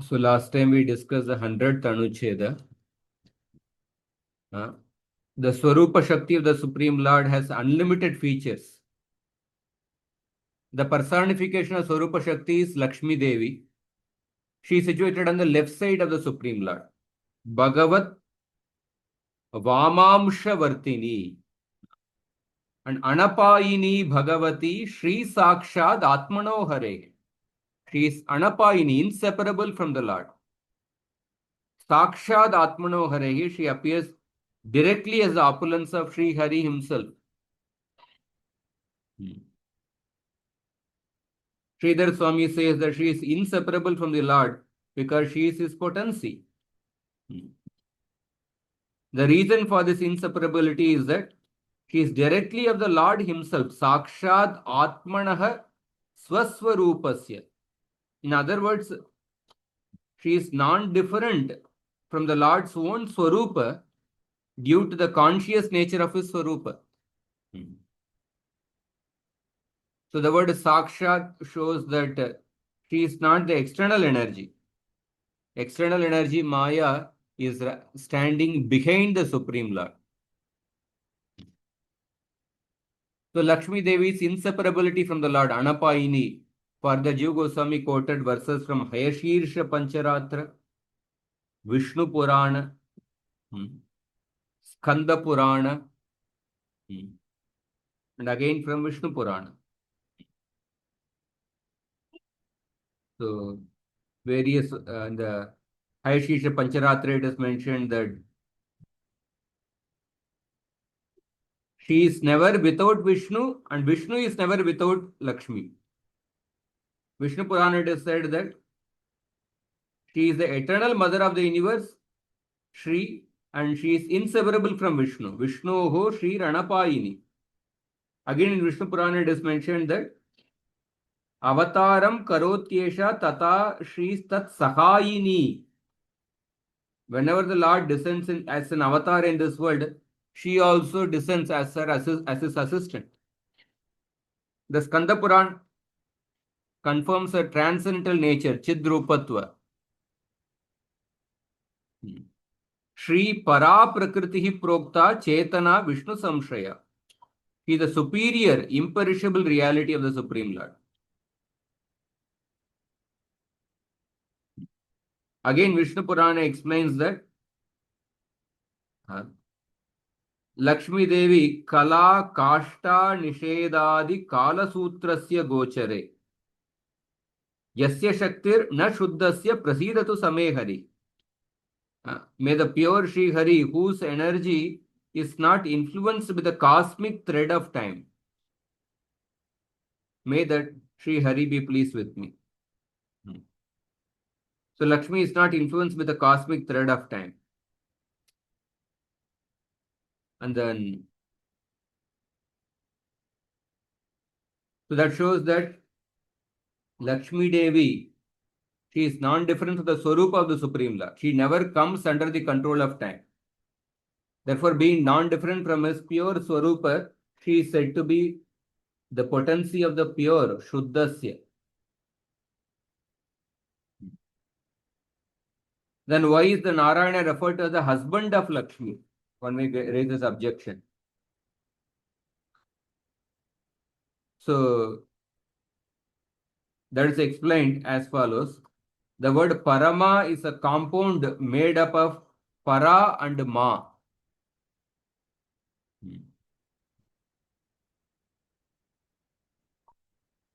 So last time we discussed the 100th anuccheda. The Swarupa Shakti of the Supreme Lord has unlimited features. The personification of Swarupa Shakti is Lakshmi Devi. She is situated on the left side of the Supreme Lord. Bhagavat Vamamshavartini and Anapayini Bhagavati Sri Sakshad Atmano Hare. She is Anapayini, inseparable from the Lord. Sakshad Atmano Hare, she appears directly as the opulence of Sri Hari himself. Sridhar Swami says that she is inseparable from the Lord because she is his potency. The reason for this inseparability is that she is directly of the Lord himself, Sakshad Atmanaha Swaswarupasya. In other words, she is non-different from the Lord's own Swarupa due to the conscious nature of his Swarupa. So the word Sakshat shows that she is not the external energy. External energy, Maya, is standing behind the Supreme Lord. So Lakshmi Devi's inseparability from the Lord, Anapayini, further Jiva Goswami quoted verses from Hayashirsha Pancharatra, Vishnu Purana, Skanda Purana, and again from Vishnu Purana. So various, the Hayashirsha Pancharatra, it is mentioned that she is never without Vishnu and Vishnu is never without Lakshmi. Vishnu Purana, it is said that she is the eternal mother of the universe, Shri, and she is inseparable from Vishnu. Vishnu ho Shri Ranapayini. Again in Vishnu Purana, it is mentioned that Avataram Karotyesha Tata Shri Tat Sahayini. Whenever the Lord descends as an avatar in this world, she also descends as his assistant. The Skanda Purana confirms her transcendental nature, Chidrupatva. Shri Para Prakriti Prokta Chetana Vishnu Samshaya. He is the superior, imperishable reality of the Supreme Lord. Again, Vishnu Purana explains that Lakshmi Devi Kala Kashta Nishedadi Kala Sutrasya Gochare. Yasya Shaktir Na Shuddhasya Prasidatu Samehari. May the pure Sri Hari, whose energy is not influenced by the cosmic thread of time. May that Sri Hari be pleased with me. So Lakshmi is not influenced by the cosmic thread of time. And then, so that shows that Lakshmi Devi, she is non-different from the Swarupa of the Supreme Lord. She never comes under the control of time. Therefore, being non-different from his pure Swarupa, she is said to be the potency of the pure, Shuddhasya. Then why is the Narayana referred to as the husband of Lakshmi? One may raise this objection. So, that is explained as follows. The word Parama is a compound made up of Para and Ma.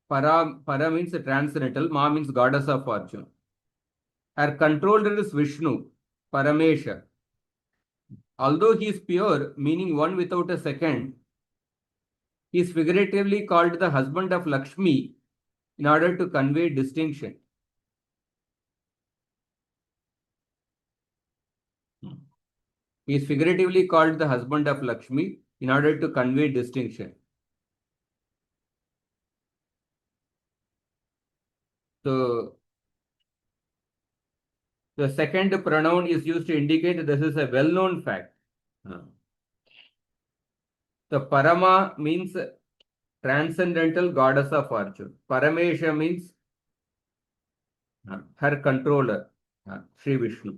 Para means transcendental, Ma means goddess of fortune. Her controller is Vishnu, Paramesha. Although he is pure, meaning one without a second, he is figuratively called the husband of Lakshmi in order to convey distinction. He is figuratively called the husband of Lakshmi in order to convey distinction. So, the second pronoun is used to indicate that this is a well-known fact. The Parama means transcendental goddess of fortune. Paramesha means her controller. Sri Vishnu.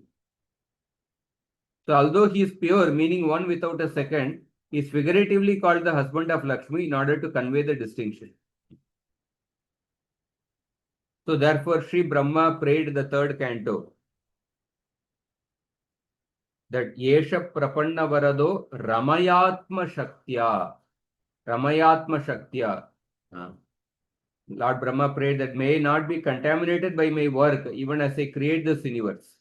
So although he is pure, meaning one without a second, he is figuratively called the husband of Lakshmi in order to convey the distinction. So therefore, Sri Brahma prayed the third canto that Yesha Prapanna Varado Ramayatma Shaktya. Ramayatma Shaktya. Lord Brahma prayed that may I not be contaminated by my work even as I create this universe,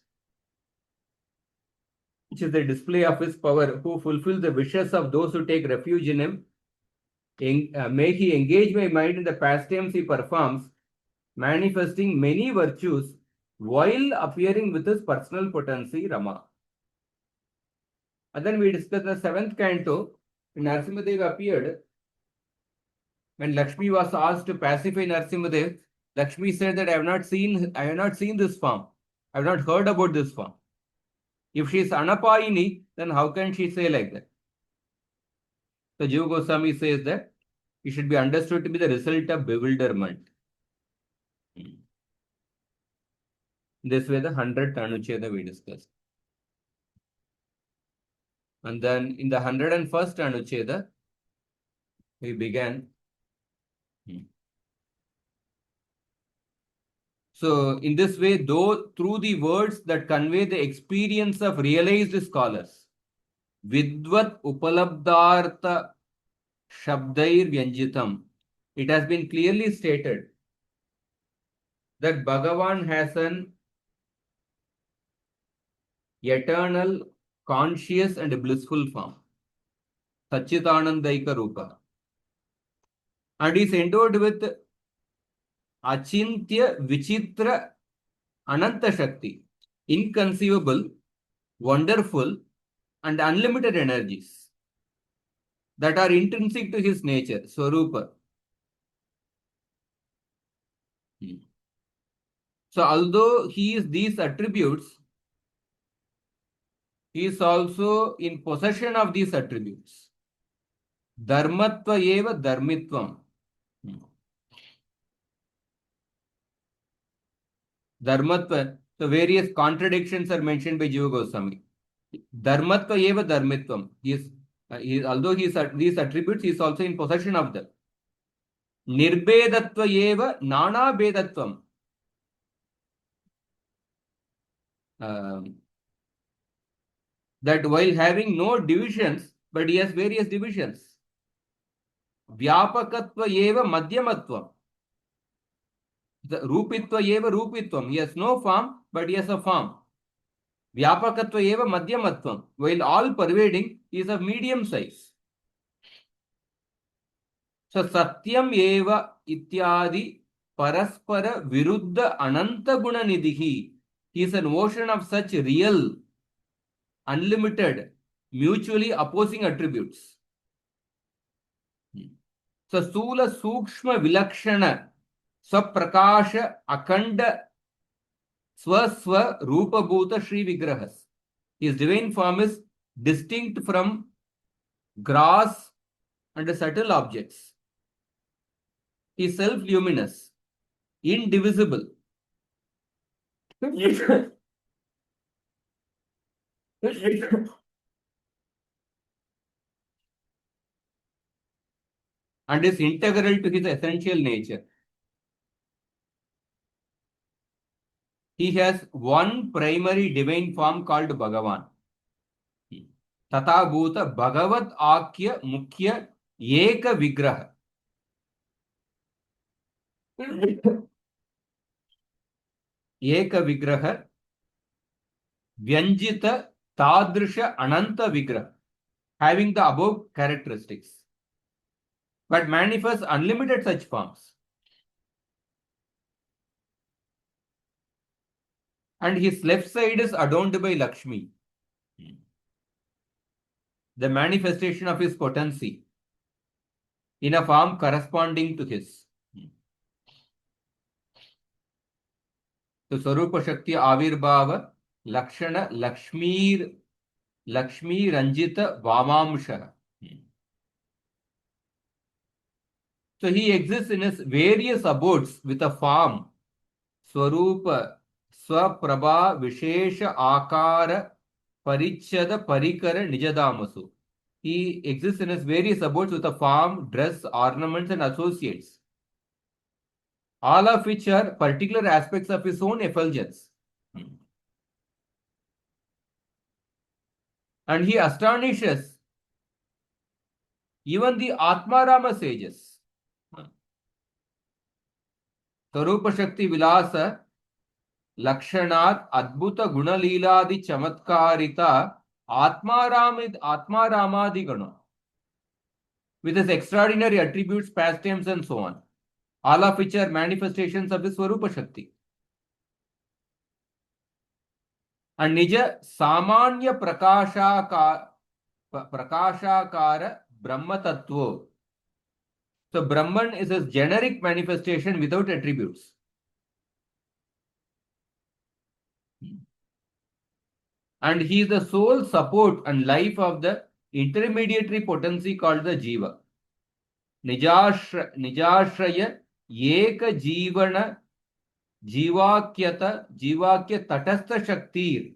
which is the display of his power, who fulfills the wishes of those who take refuge in him. May he engage my mind in the pastimes he performs, manifesting many virtues while appearing with his personal potency, Rama. And then we discussed the seventh canto. When Narasimhadev appeared, when Lakshmi was asked to pacify Narasimhadev, Lakshmi said that I have not seen this form. I have not heard about this form. If she is Anapayini, then how can she say like that? So Jiva Goswami says that it should be understood to be the result of bewilderment. This way the 100th anuccheda we discussed. And then in the 101st anuccheda, we began. So in this way, though through the words that convey the experience of realized scholars, Vidvat Upalabdhartha Shabdair Vyanjitam, it has been clearly stated that Bhagavan has an eternal, conscious and blissful form, Satchitanandaika Rupa, and is endowed with Achintya Vichitra Ananta Shakti, inconceivable, wonderful and unlimited energies that are intrinsic to his nature, Swarupa. So although he is these attributes, he is also in possession of these attributes. Dharmatva eva dharmitvam. Dharmatva, so various contradictions are mentioned by Jiva Goswami. Dharmatva eva dharmitvam. Although these attributes, he is also in possession of them. Nirbedatva eva nana bedatvam. That while having no divisions, but he has various divisions. Vyapakatva eva madhyamatvam. The Rupitva eva Rupitvam. He has no form, but he has a form. Vyapakatva eva madhyamatvam. While all pervading, he is of medium size. So Satyam eva ityadi paraspara viruddha ananta guna nidhi. He is an ocean of such real, unlimited, mutually opposing attributes. So Sula Sukshma Vilakshana Swaprakasha Akanda Swaswa Rupa Bhuta Shri Vigrahas. His divine form is distinct from gross and subtle objects. He is self-luminous, indivisible. And is integral to his essential nature. He has one primary divine form called Bhagavan. Tata Bhuta Bhagavat Akya Mukhya Eka Vigraha. Eka Vigraha Vyanjita Tadrisha Ananta Vigraha, having the above characteristics, but manifests unlimited such forms. And his left side is adorned by Lakshmi, the manifestation of his potency, in a form corresponding to his. So Swarupa Shakti Avirbhava Lakshana Lakshmi Ranjita Vamamsha. So he exists in his various abodes with a form, Swarupa, Swaprabha Vishesha Akara Parichada Parikara Nijadamasu. He exists in his various abodes with a form, dress, ornaments, and associates, all of which are particular aspects of his own effulgence. And he astonishes even the Atmarama sages. Tarupa Shakti Vilasa Lakshanat Adbhuta Gunaliladi Chamatkarita Atmaramadi Gana, with his extraordinary attributes, pastimes, and so on, all of which are manifestations of the Swarupa Shakti. And Nija Samanya Prakashakara Brahma Tattva. So Brahman is a generic manifestation without attributes. And he is the sole support and life of the intermediary potency called the Jiva. Nijashraya Eka Jivana Jivakya Tatastha Shaktir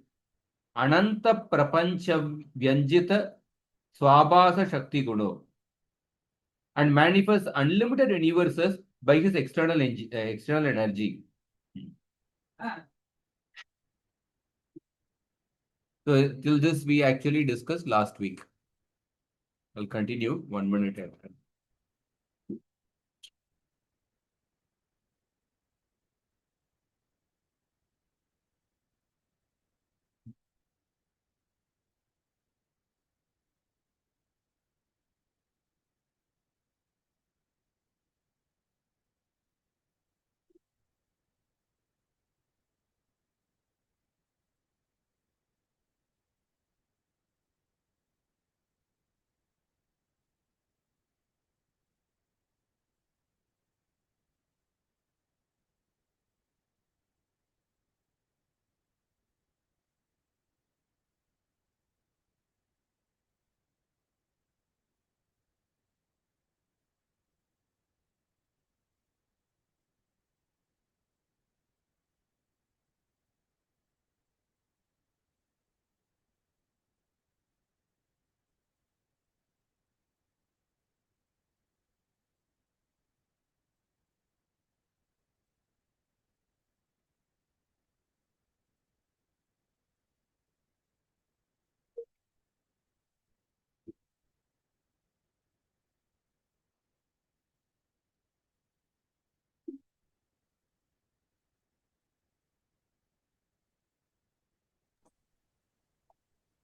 Ananta Prapancha Vyanjita Swabhasa Shakti Guno, and manifests unlimited universes by his external energy. So till this we actually discussed last week. I'll continue 1 minute after.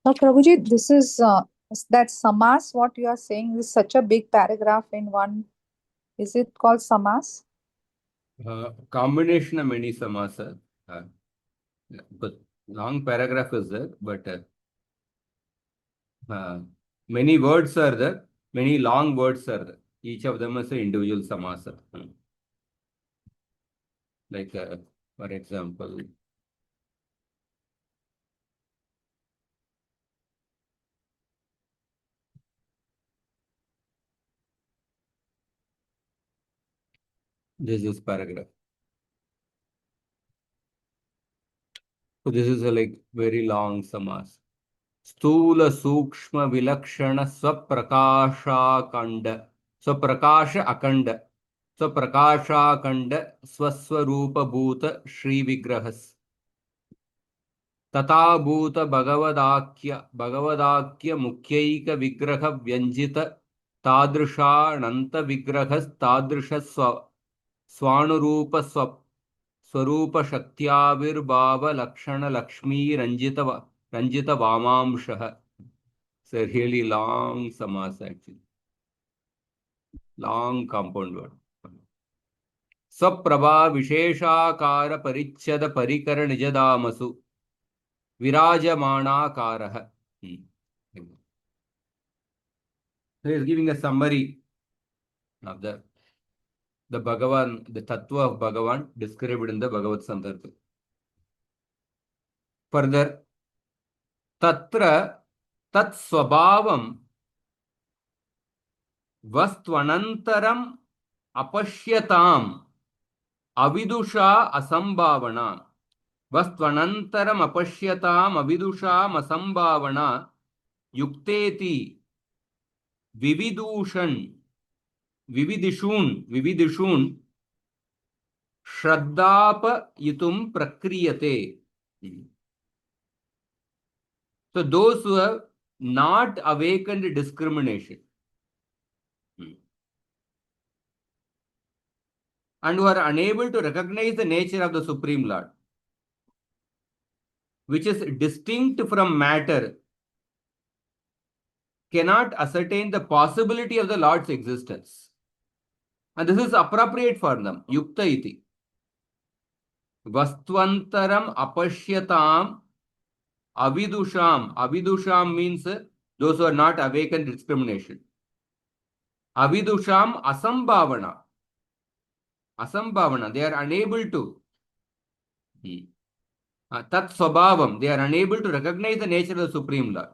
So, Prabhuji, this is that samas, what you are saying is such a big paragraph in one. Is it called samas? Combination of many samasa. But long paragraph is there, but many words are there, many long words are there. Each of them is an individual samasa. Like, for example, this is paragraph. So this is a like very long samas. Stula Sukshma Vilakshana Swaprakasha Akanda Swaprakasha Swaswarupa Bhuta Shri Vigrahas Tata Bhuta Bhagavadakya Mukhyaika Vigraha Vyanjita Tadrisha Nanta Vigrahas Tadrisha Swanurupa Swarupa Shaktyavirbhava Lakshana Lakshmi Ranjita Vamamshaha. It's a really long samas actually. Long compound word. Saprabha Visheshakara Parichada Parikara Nijadamasu Virajamana Karaha. So he's giving a summary of the Bhagavan, the Tattva of Bhagavan described in the Bhagavat Sandarbha. Further, Tatra Tat Swabhavam Vastvanantaram Apashyatam Avidusha Asambhavana. वस्त्वनन्तरम् अपश्यताम् अविदुषाम् असंभावना युक्तेति विविदूषन् विविदिषून् श्रद्धापयितुं प्रक्रियते. So those who have not awakened discrimination and who are unable to recognize the nature of the Supreme Lord, which is distinct from matter, cannot ascertain the possibility of the Lord's existence. And this is appropriate for them. Yukta iti. Vastvantaram apashyatam avidusham. Avidusham means those who are not awakened discrimination. Avidusham asambhavana. Asambhavana. They are unable to. Tat swabhavam. They are unable to recognize the nature of the Supreme Lord.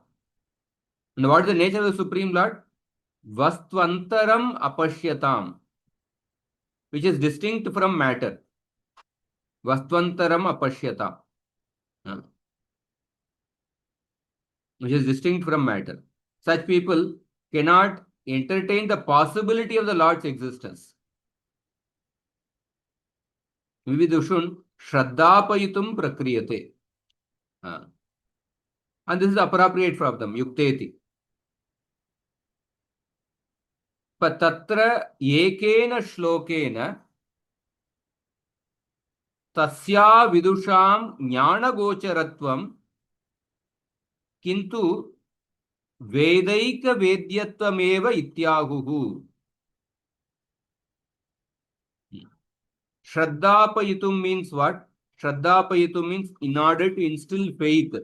And what is the nature of the Supreme Lord? Vastvantaram apashyatam, which is distinct from matter. Vastvantaram apashyatam, which is distinct from matter. Such people cannot entertain the possibility of the Lord's existence. Vividushun shraddhapayitum prakriyate. And this is appropriate for them. Yukteti. Tatra ekena shlokena tasya vidusham jnana gocharatvam किंतु वेदैक वेद्यत्वमेव इत्याहुः. Shraddhapayitum means what? Shraddhapayitum means in order to instill faith.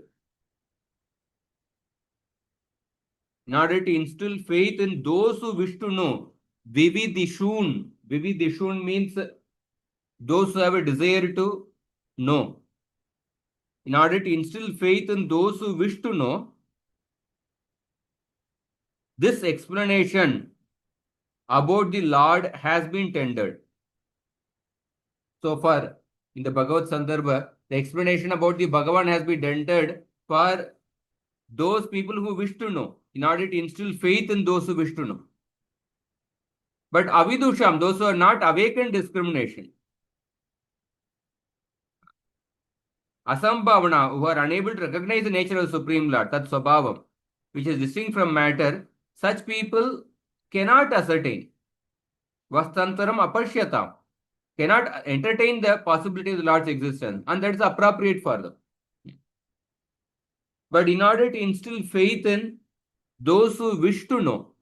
In order to instill faith in those who wish to know. Vividishun. Vividishun means those who have a desire to know. In order to instill faith in those who wish to know, this explanation about the Lord has been tendered. So far, in the Bhagavat Sandarbha, the explanation about the Bhagavan has been tendered for those people who wish to know, in order to instill faith in those who wish to know. But avidusham, those who are not awakened discrimination, asambhavana, who are unable to recognize the nature of the Supreme Lord, tat swabhavam, which is distinct from matter, such people cannot ascertain. Vastantaram apashyatam, cannot entertain the possibility of the Lord's existence, and that is appropriate for them. But in order to instill faith in those who wish to know,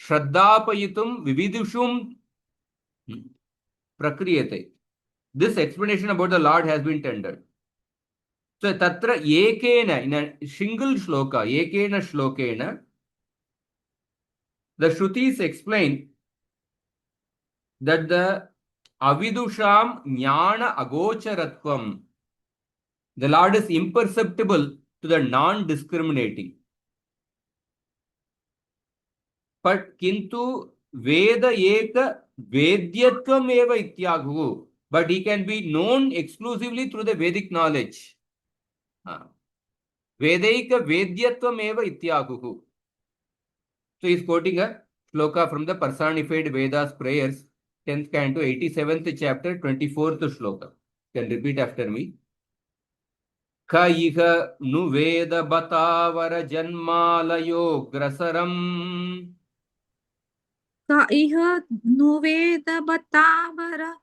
shraddhapayitum vividushum prakriyate. This explanation about the Lord has been tendered. So, tatra ekena, in a single shloka, ekena shlokena, the Shrutis explain that the avidusham jnana agocharatvam, the Lord is imperceptible to the non-discriminating. But kintu veda eka vedyatvam eva ityagu, but he can be known exclusively through the Vedic knowledge. Vedaika vedyatvam eva ityagu. So he is quoting a shloka from the personified Vedas prayers, 10th canto, 87th chapter, 24th shloka. You can repeat after me. Ka iha nu veda batavara janmalayo grasaram. Ka iha nu veda batavara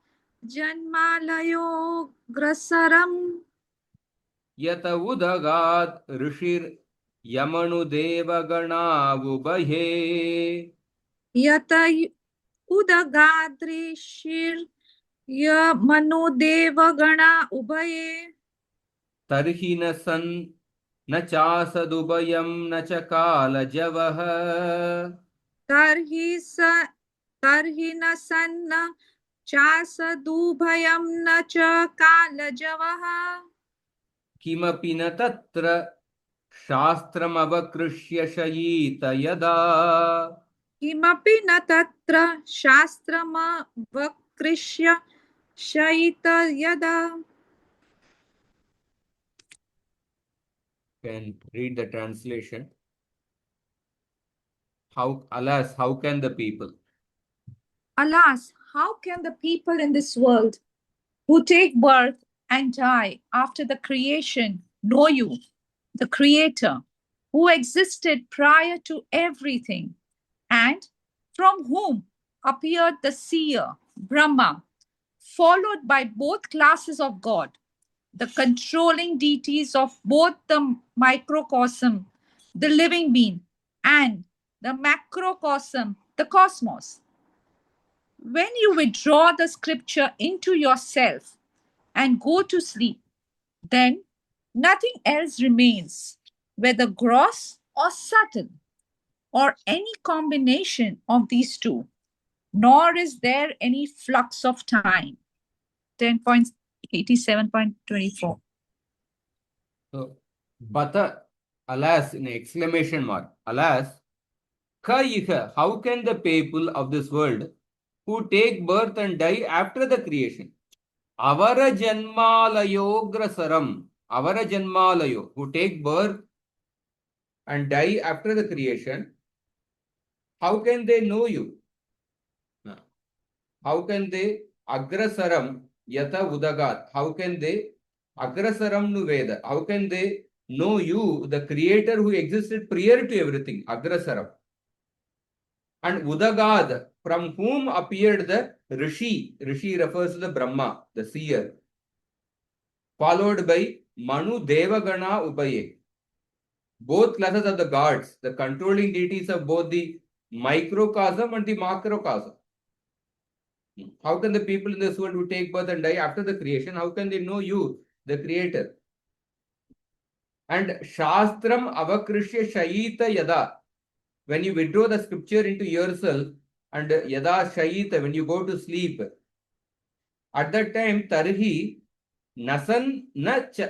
janmalayo grasaram. Yata udagad rishir yamanu devagana ubhaye. Yata udagadrishir yamanu devagana ubhaye. Tarhi na san na chasadubhayam na chakala javaha. Tarhi na sanna chasadubhayam na cha kalajavaha. Kimapi na tatra shastram avakrushya shayita yada. Kimapi na tatra shastrama vakrishya shayita yada. can read the translation. Alas, how can the people? Alas, how can the people in this world who take birth and die after the creation know you, the Creator, who existed prior to everything, and from whom appeared the seer, Brahma, followed by both classes of God, the controlling deities of both the microcosm, the living being, and the macrocosm, the cosmos. When you withdraw the scripture into yourself and go to sleep, then nothing else remains, whether gross or subtle, or any combination of these two, nor is there any flux of time. 10.87.24. So, Bata, alas, in exclamation mark, alas, ka iha, how can the people of this world who take birth and die after the creation, avara janmalayograsaram, avara janmalayo, who take birth and die after the creation, how can they know you? How can they agrasaram yata udagat? How can they agrasaram nu veda? How can they know you, the creator who existed prior to everything? Agrasaram. And udagad, from whom appeared the Rishi. Rishi refers to the Brahma, the seer. Followed by Manu Devagana Upaye. Both classes of the gods, the controlling deities of both the microcosm and the macrocosm. How can the people in this world who take birth and die after the creation, how can they know you, the creator? And Shastram avakrishya shayita yada. When you withdraw the scripture into yourself, and yada shayita, when you go to sleep, at that time, tarhi nasan na cha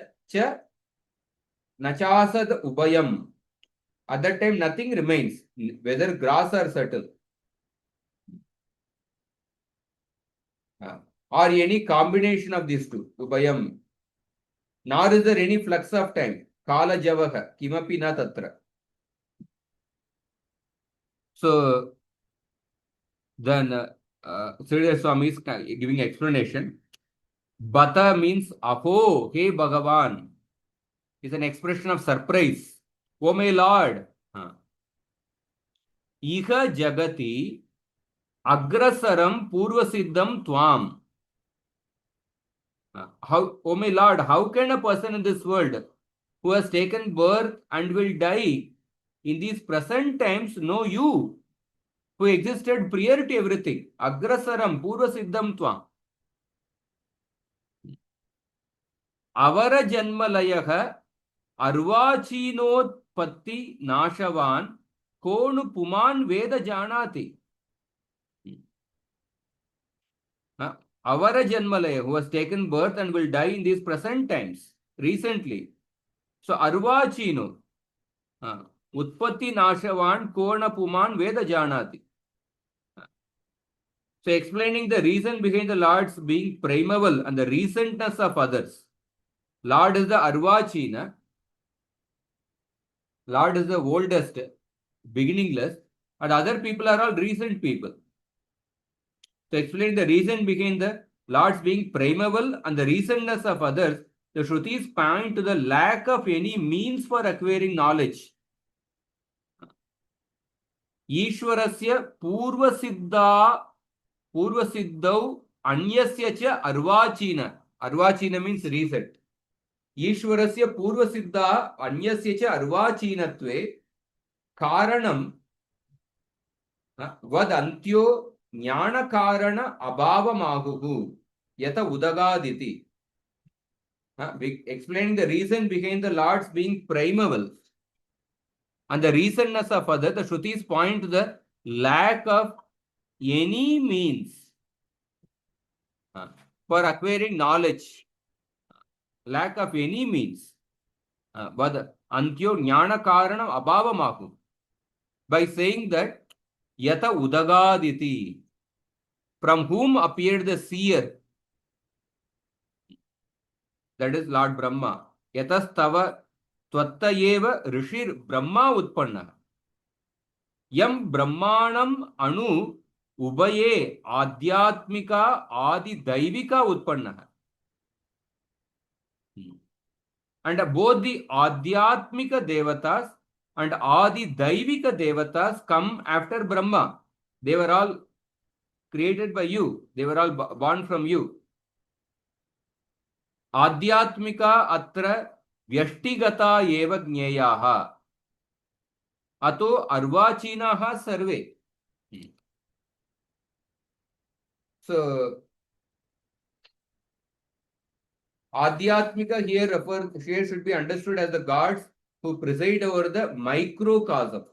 nachasad ubayam. At that time, nothing remains, whether grass or subtle. Or any combination of these two, ubayam. Nor is there any flux of time. Kala javaha, kimapi na tatra. So, then Sridhar Swami is giving explanation. Bata means aho, hey Bhagavan. Is an expression of surprise. Oh my Lord. Iha jagati agrasaram purvasiddham tvam. How, oh my Lord, how can a person in this world who has taken birth and will die in these present times know you, who existed prior to everything? Agrasaram purvasiddham tvam. Avara janmalayah arvachinotpatti nashavan konu puman veda janati. Avara janmalaya, who has taken birth and will die in these present times, recently. So arvachino, utpatti nashavan kona puman veda janati. So explaining the reason behind the Lord's being primeval and the recentness of others. Lord is the arvachina. Lord is the oldest, beginningless, and other people are all recent people. To explain the reason behind the Lord's being primeval and the recentness of others, the Shrutis point to the lack of any means for acquiring knowledge. Ishwarasya purvasiddhau anyasya cha arvachina. Arvachina means recent. Ishwarasya purvasiddha anyasya cha arvachinatve karanam vad antyo jnana karana abhavamahuhu yata udagaditi. Explaining the reason behind the Lord's being primeval and the recentness of others, the Shrutis point to the lack of any means for acquiring knowledge. Lack of any means. Vad antyo jnana karanam abhavamahu. By saying that yata udagaditi, from whom appeared the seer, that is Lord Brahma. Yatastava त्वत्त एव ऋषिर् ब्रह्मा उत्पन्नः यं ब्रह्माणं अणु उभये आध्यात्मिका आदिदैविका उत्पन्नः. And both the Adhyatmika Devatas and Adi Daivika Devatas come after Brahma. They were all created by you. They were all born from you. Adhyatmika atra vyashtigata eva jnyayaha. Ato arvachinaha sarve. So, Adhyatmika here should be understood as the gods who preside over the microcosm,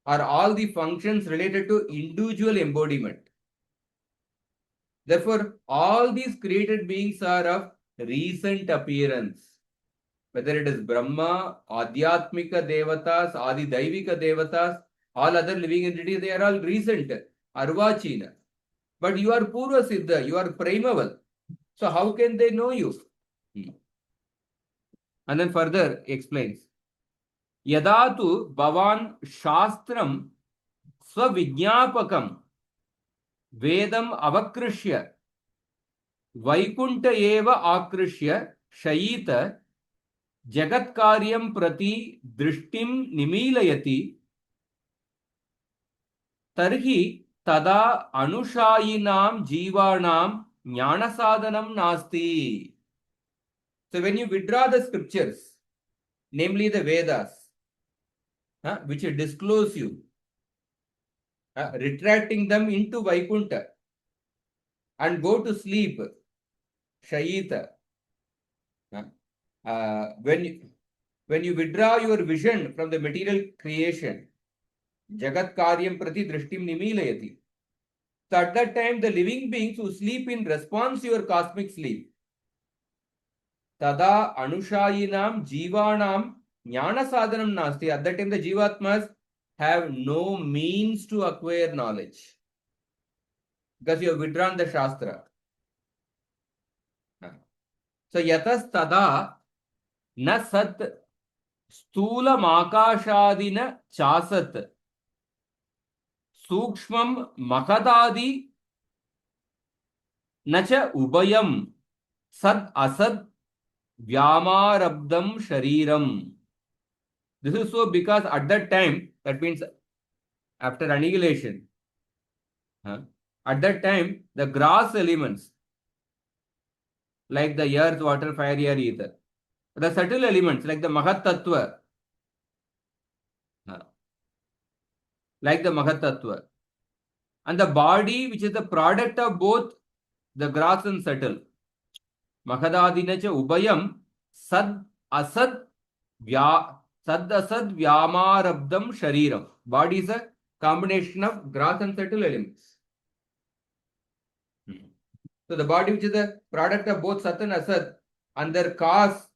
or all the functions related to individual embodiment. Therefore, all these created beings are of recent appearance. Whether it is Brahma, Adhyatmika Devatas, Adi Daivika Devatas, all other living entities, they are all recent, Arvachina. But you are Purva Siddha, you are Primaval. So how can they know you? And then further explains. Yadatu Bhavan Shastram Svavijnapakam Vedam Avakrishya Vaikunta eva akrishya shayita jagatkaryam prati drishtim nimilayati tarhi tada anushayinam jivanam jnanasadanam nasti. So when you withdraw the scriptures, namely the Vedas, which disclose you, retracting them into Vaikunta and go to sleep, Shayita. When you withdraw your vision from the material creation, Jagat Karyam Prati Drishtim Nimilayati. So at that time, the living beings who sleep in response to your cosmic sleep, Tada Anushayinam Jivanam Jnana Sadhanam Nasti. At that time, the Jivatmas have no means to acquire knowledge because you have withdrawn the Shastra. So Yatas Tada Na Sat Sthulam Akashadina Chasat Sukshmam Mahadadi Nacha Ubayam Sad Asad Vyamarabdam Shariram. This is so because at that time, that means after annihilation, at that time, the gross elements like the earth, water, fire, air, ether, the subtle elements like the Mahat Tattva, and the body which is the product of both the gross and subtle, Mahadadinacha Ubayam Sad Asad Vyamarabdam Shariram. Body is a combination of gross and subtle elements. So the body which is the product of both Sat and Asad, and their cause,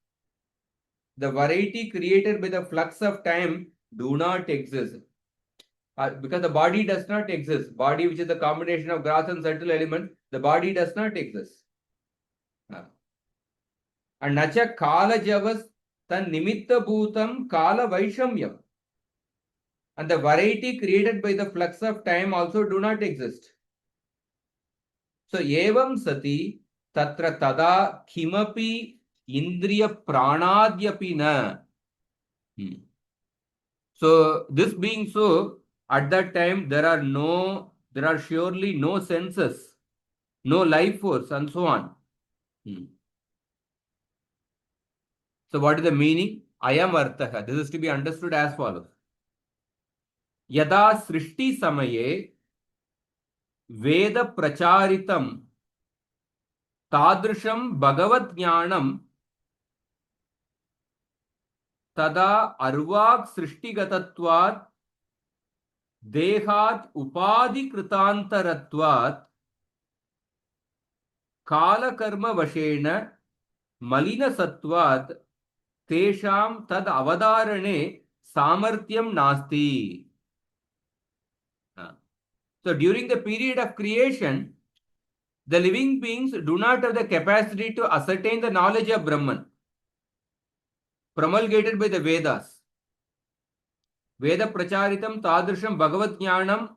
the variety created by the flux of time, do not exist. Because the body does not exist. Body which is the combination of gross and subtle elements, the body does not exist. And Nacha Kala Javas Tan Nimitta Bhutam Kala Vaishamyam. And the variety created by the flux of time also do not exist. So Evam Sati Tatra Tada Kimapi Indriya Pranadyapi Na. So this being so, at that time there are surely no senses, no life force, and so on. So what is the meaning? Ayam arthaha. This is to be understood as follows. Yada srishti samaye Veda pracharitam tadrisham Bhagavat jnanam tada arvak srishtigatatvat dehat upadi kritantaratvat kala karma vashena malina satvat tesham tad avadarane samarthyam nasti. So during the period of creation, the living beings do not have the capacity to ascertain the knowledge of Brahman. promulgated by the Vedas. Veda pracharitam tadrisham Bhagavat Jnanam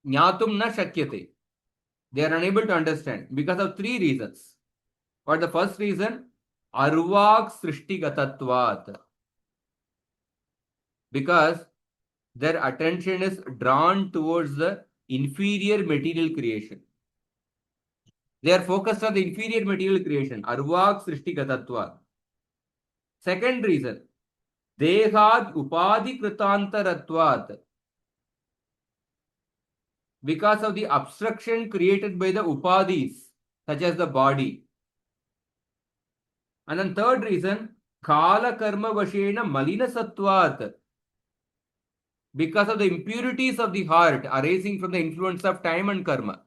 Jnatum na shakyate. They are unable to understand because of three reasons. What the first reason? Arvak srishtigatatvat. Because their attention is drawn towards the inferior material creation. They are focused on the inferior material creation. Arvak srishtigatatvat. Second reason, dehad upadi kritantaratvat. Because of the obstruction created by the upadis, such as the body. And then third reason, kala karma vashena malina sattvat. Because of the impurities of the heart arising from the influence of time and karma.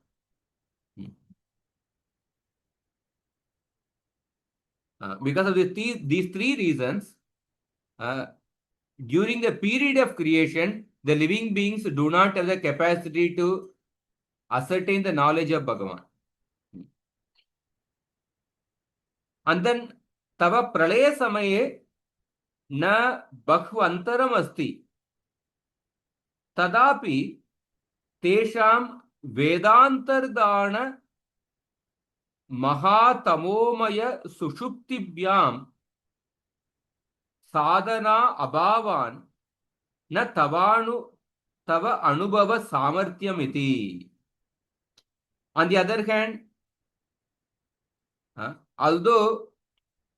Because of these three reasons, during the period of creation, the living beings do not have the capacity to ascertain the knowledge of Bhagavan. And then, tava pralaya samaye na bhakvantaram asti. Tadapi tesham vedantardana महातमोमय सुषुप्तिभ्याम साधना अभावान न तव अनुभव सामर्थ्यमिति. On the other hand, although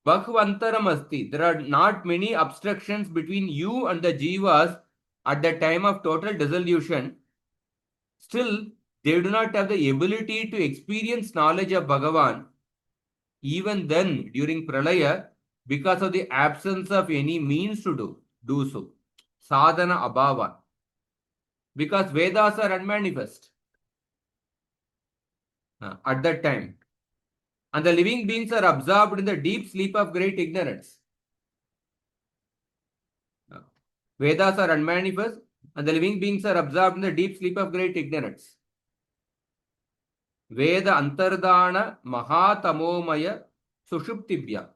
Bhakvantaram asti, there are not many obstructions between you and the jivas at the time of total dissolution, still they do not have the ability to experience knowledge of Bhagavan even then during pralaya because of the absence of any means to do so. Sadhana abhava. Because Vedas are unmanifest at that time. And the living beings are absorbed in the deep sleep of great ignorance. Vedas are unmanifest and the living beings are absorbed in the deep sleep of great ignorance. Veda antardana mahatamomaya sushuptibhya.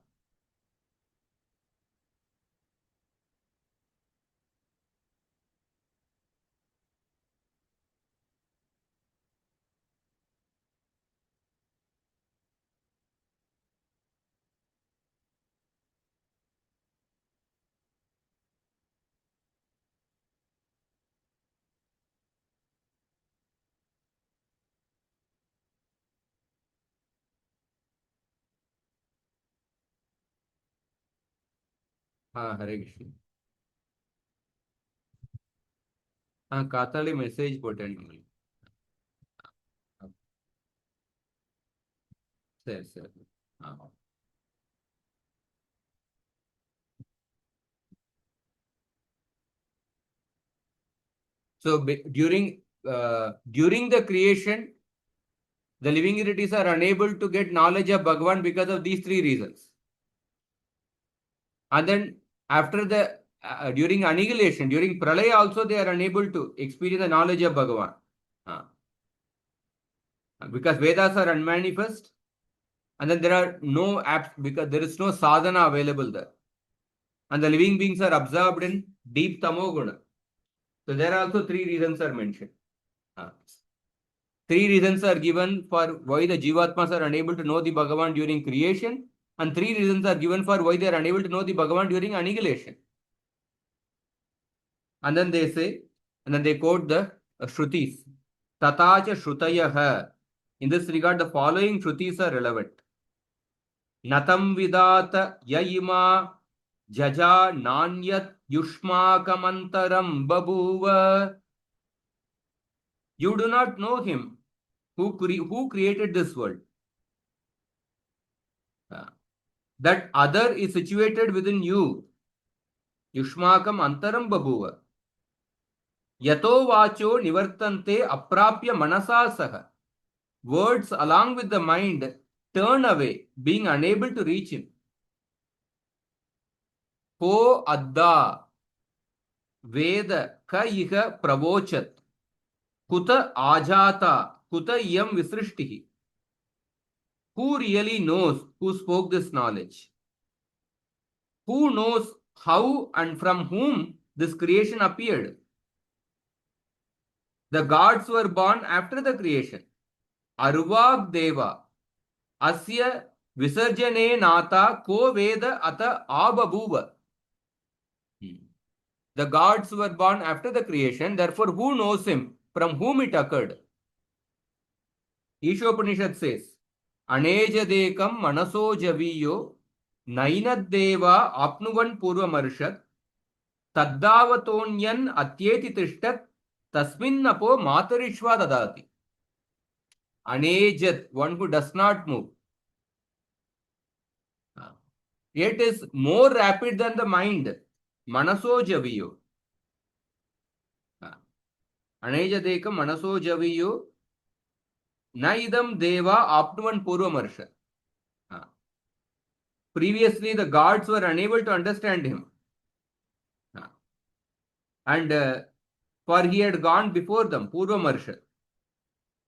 Hare Krishna. Katali message potentially. Sir. So during the creation, the living entities are unable to get knowledge of Bhagavan because of these three reasons. And then after the during annihilation, during pralaya also they are unable to experience the knowledge of Bhagavan. Because Vedas are unmanifest, and then there are no apps because there is no sadhana available there. And the living beings are absorbed in deep tamoguna. So there are also three reasons are mentioned. Three reasons are given for why the Jivatmas are unable to know the Bhagavan during creation, and three reasons are given for why they are unable to know the Bhagavan during annihilation. And then they say, and then they quote the Shrutis. Tatacha Shrutayaha. In this regard, the following Shrutis are relevant. Natam vidata yayima jaja nanyat yushmakamantaram babuva. You do not know him who created this world. That other is situated within you. Yushmakam antaram babuva. Yato vacho nivartante aprapya manasa saha. Words along with the mind turn away, being unable to reach him. Ko adda veda ka iha pravochat kuta ajata kuta iyam visrishtihi. who really knows who spoke this knowledge? Who knows how and from whom this creation appeared? The gods were born after the creation. Arvag Deva. Asya Visarjane Nata Ko Veda Ata Ababuva. The gods were born after the creation, therefore, who knows him? From whom it occurred? Ishopanishad says, Anejadekam Manaso Javiyo Nainadeva Apnuvan Purvamarshad Taddavatonian Atyeti Tishtat Tasminnapo Matarishva Dadati. Anejat, one who does not move. Yet is more rapid than the mind. Manaso Javiyo. Anejadekam Manaso Javiyo Naidam Deva Apnuvan Purvamarshad. Previously, the gods were unable to understand him. And for he had gone before them, Purvamarsha.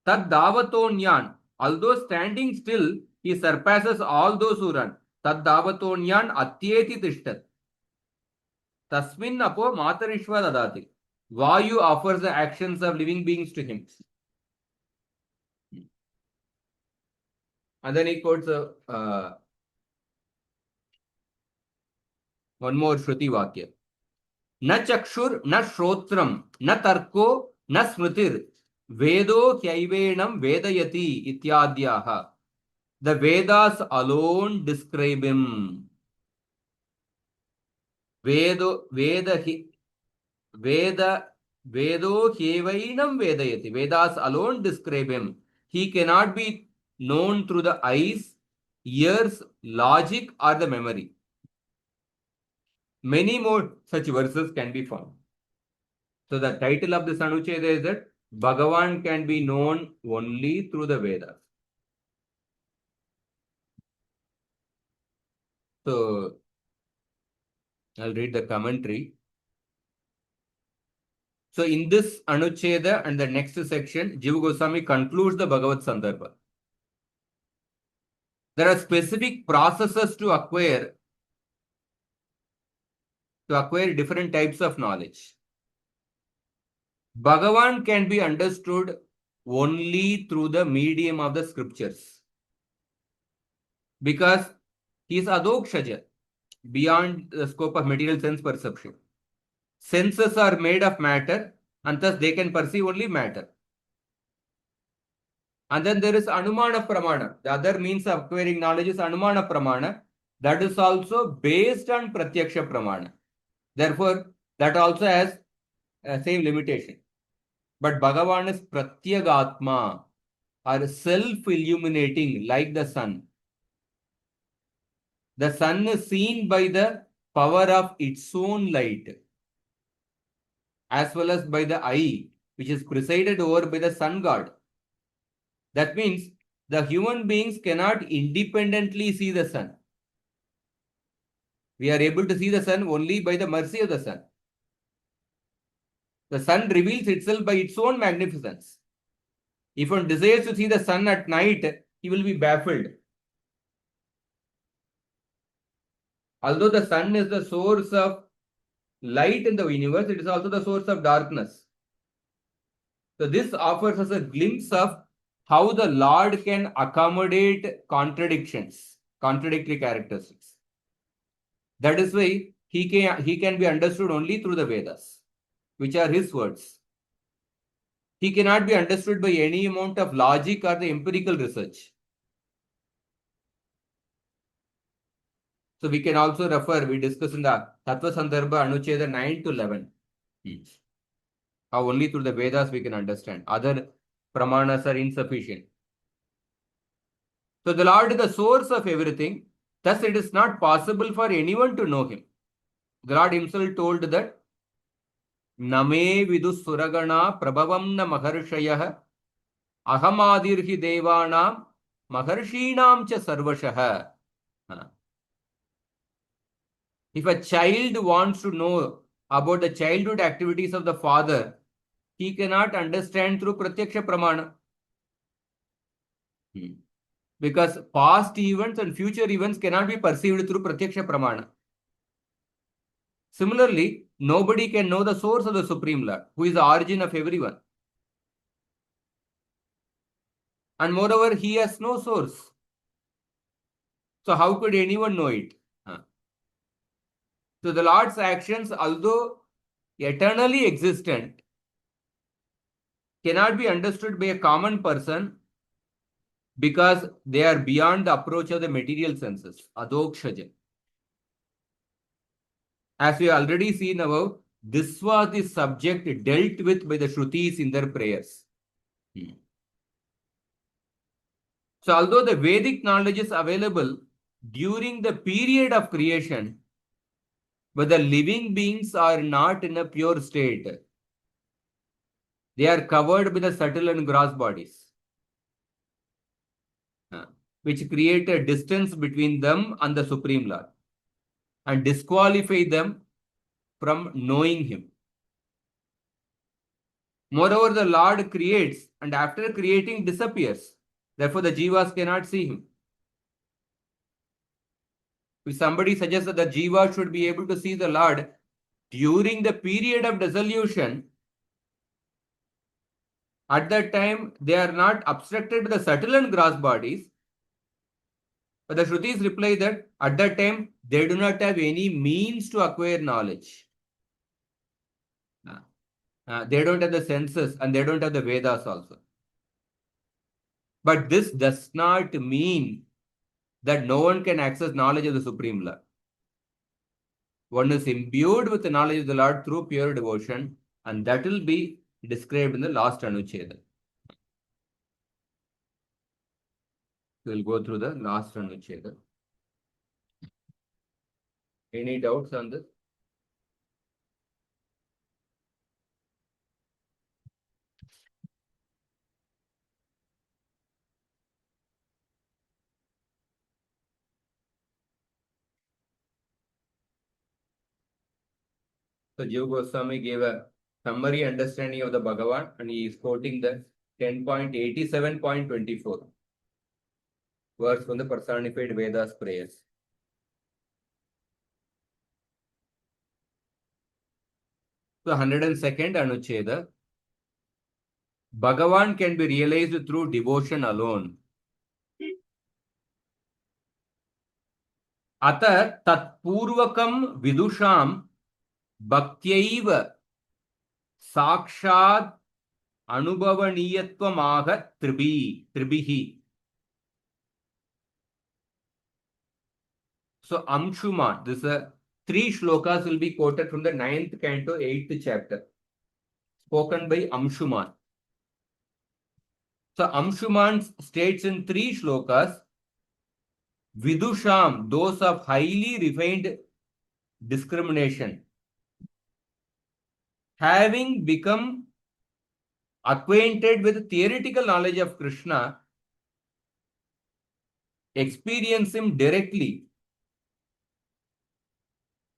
Tad Davatonyan, although standing still, he surpasses all those who run. Tad Davatonyan Atyeti Tishtat. Tasmin Apo Matarishva Dadati. Vayu offers the actions of living beings to him. And then he quotes one more Shruti Vakya. Na chakshur, na shrotram, na tarko, na smritir, vedo hyaivenam vedayati ityadyaha. The Vedas alone describe him. Vedo hyaivenam vedayati. Vedas alone describe him. He cannot be known through the eyes, ears, logic, or the memory. Many more such verses can be found. So the title of this anuccheda is that Bhagavan can be known only through the Vedas. So I'll read the commentary. So in this anuccheda and the next section, Jiva Goswami concludes the Bhagavat Sandarbha. There are specific processes to acquire different types of knowledge. Bhagavan can be understood only through the medium of the scriptures. Because he is adokshaja, beyond the scope of material sense perception. Senses are made of matter, and thus they can perceive only matter. And then there is Anumana Pramana. The other means of acquiring knowledge is Anumana Pramana. That is also based on Pratyaksha Pramana. Therefore, that also has same limitation. But Bhagavan is Pratyagatma, or self-illuminating like the sun. The sun is seen by the power of its own light, as well as by the eye, which is presided over by the sun god. That means the human beings cannot independently see the sun. We are able to see the sun only by the mercy of the sun. The sun reveals itself by its own magnificence. If one desires to see the sun at night, he will be baffled. Although the sun is the source of light in the universe, it is also the source of darkness. So this offers us a glimpse of how the Lord can accommodate contradictions, contradictory characteristics. That is why he can be understood only through the Vedas, which are his words. He cannot be understood by any amount of logic or the empirical research. So we can also refer, we discuss in the Tattva Sandarbha Anuccheda 9 to 11. How only through the Vedas we can understand. Other pramanas are insufficient. So the Lord is the source of everything. Thus it is not possible for anyone to know him. The Lord himself told that Name vidus suragana prabhavam na maharshayah ahamadirhi devanam maharshinam cha sarvashah. If a child wants to know about the childhood activities of the father, he cannot understand through Pratyaksha Pramana. Because past events and future events cannot be perceived through Pratyaksha Pramana. Similarly, nobody can know the source of the Supreme Lord, who is the origin of everyone. And moreover, he has no source. So how could anyone know it? So the Lord's actions, although eternally existent, cannot be understood by a common person because they are beyond the approach of the material senses, adokshaja. As we already seen above, this was the subject dealt with by the Shrutis in their prayers. So although the Vedic knowledge is available during the period of creation, but the living beings are not in a pure state. They are covered with the subtle and gross bodies, which create a distance between them and the Supreme Lord and disqualify them from knowing Him. Moreover, the Lord creates and after creating disappears. Therefore, the Jivas cannot see Him. If somebody suggests that the Jiva should be able to see the Lord during the period of dissolution, at that time they are not obstructed by the subtle and gross bodies. But the Shrutis reply that at that time they do not have any means to acquire knowledge. They don't have the senses and they don't have the Vedas also. But this does not mean that no one can access knowledge of the Supreme Lord. One is imbued with the knowledge of the Lord through pure devotion, and that will be described in the last anuccheda. We will go through the last anuccheda. Any doubts on this? So Jiva Goswami gave a summary understanding of the Bhagavan and he is quoting the 10.87.24 verse from the personified Vedas prayers. So 102nd Anucheda. Bhagavan can be realized through devotion alone. Ata tatpurvakam vidusham bhaktyayiva sakshat anubhavaniyattvamaha tribihi. So Amshuman, this three shlokas will be quoted from the 9th canto, 8th chapter, spoken by Amshuman. So Amshuman states in three shlokas, Vidusham, those of highly refined discrimination, having become acquainted with theoretical knowledge of Krishna, experience him directly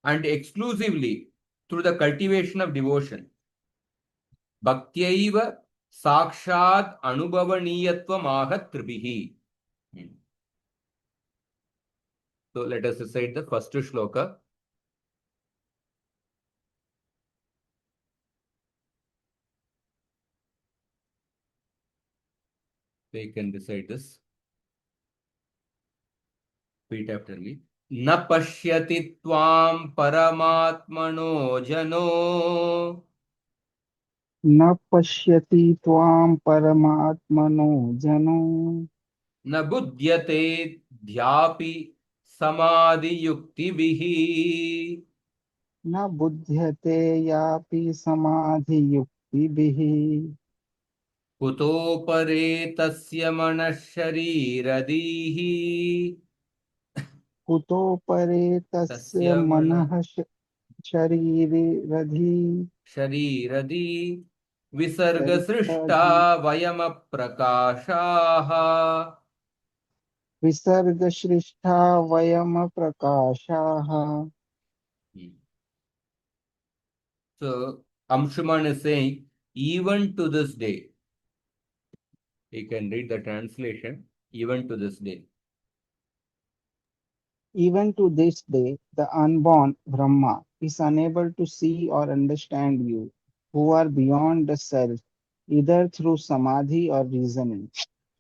and exclusively through the cultivation of devotion. Bhaktiyaiva sakshat anubhavaniyatvam ahat tribihi. So let us recite the first shloka. They can recite this. Repeat after me. न पश्यति त्वां परमात्मनो जनो न पश्यति त्वां परमात्मनो जनो न बुध्यते ध्यापि समाधियुक्तिभिः न बुध्यते यापि समाधियुक्तिभिः कुतो परे तस्य मनः शरीरधीः कुतो परे तस्य मनः शरीरधी विसर्गसृष्टा शरीरधी वयमप्रकाशाः विसर्गसृष्टा वयम् प्रकाशाः. So Amshuman is saying, even to this day, you can read the translation. even to this day. Even to this day, the unborn Brahma is unable to see or understand you, who are beyond the self, either through samadhi or reasoning.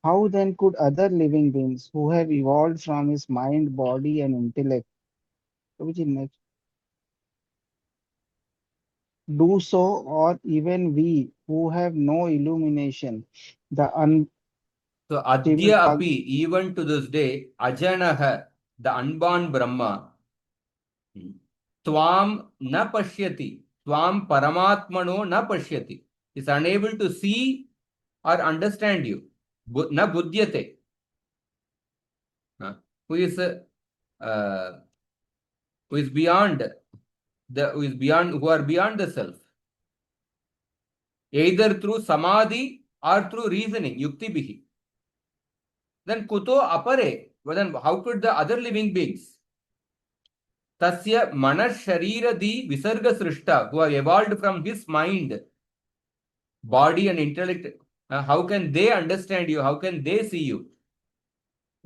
How then could other living beings who have evolved from his mind, body, and intellect, which is next, do so, or even we who have no illumination? The So Srimad Adya Api, even to this day, Ajanaha, the unborn Brahma, Tvam na pashyati, Tvam Paramatmano na pashyati, is unable to see or understand you. Na buddhyate, who is uh, who is beyond who are beyond the self, either through samadhi or through reasoning, yukti bihi. Then kuto apare, well, then how could the other living beings, tasya manas sharira di visarga srishta, who are evolved from his mind, body and intellect, how can they understand you? How can they see you?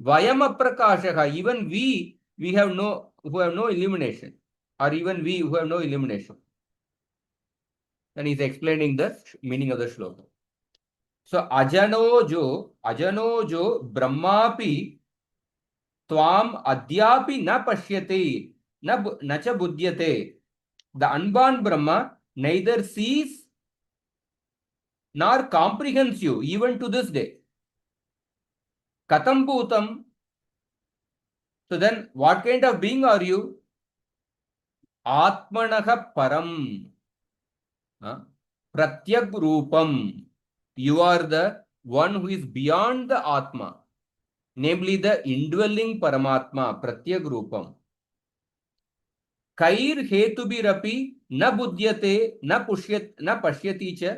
Vayam aprakashaha, even we have no, who have no illumination, or even we who have no illumination. Then he's explaining the meaning of the shloka. So ajano jo brahmapi tvam adyapi na pashyate na cha buddhyate. The unborn Brahma neither sees nor comprehends you even to this day. Katam bhutam. So then what kind of being are you? Atmanaha param. Pratyak rupam. You are the one who is beyond the Atma, namely the indwelling Paramatma, Pratyak rupam. Kair hetubirapi na buddhyate na pashyati cha.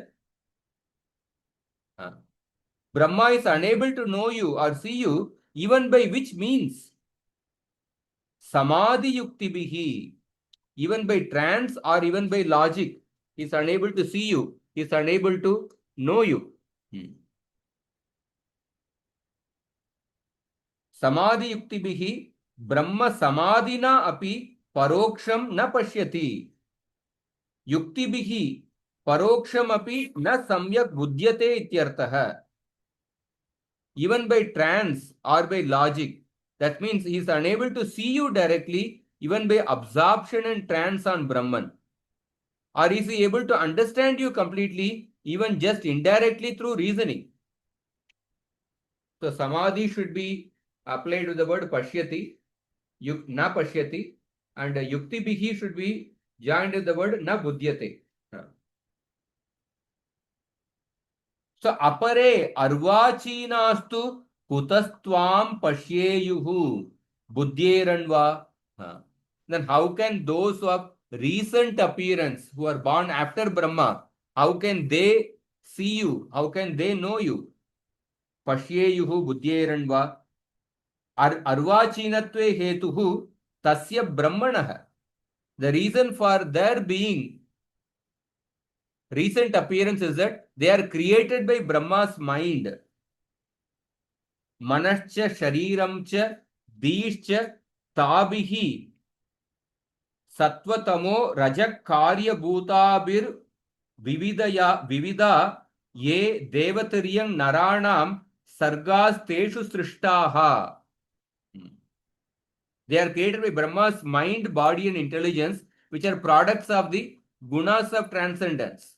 Brahma is unable to know you or see you even by which means? Samadhi yukti bihi. Even by trance or even by logic, he is unable to see you. He is unable to know you. Samadhi yukti bihi Brahma samadhina api paroksham na pashyati. Yukti bihi paroksham api na samyak buddhyate ityartah. Even by trance or by logic, that means he is unable to see you directly, even by absorption and trance on Brahman. Or is he able to understand you completely, even just indirectly through reasoning? So samadhi should be applied to the word pashyati, na pashyati, and yukti bihi should be joined with the word na buddhyate. So apare arvachinastu kutastvam pashyeyuhu buddhyeranva. Then how can those who have recent appearance, who are born after Brahma, how can they see you? How can they know you? Pashyeyuhu buddhyeranva. Arvachinatve hetuhu tasya brahmanah. The reason for their being recent appearance is that they are created by Brahma's mind. Manascha shariramcha dishcha tabihi sattvatamo rajak karya bhutabir vivida ye devatariyam naranam sargas teshu srishtaha. They are created by Brahma's mind, body and intelligence, which are products of the gunas of transcendence,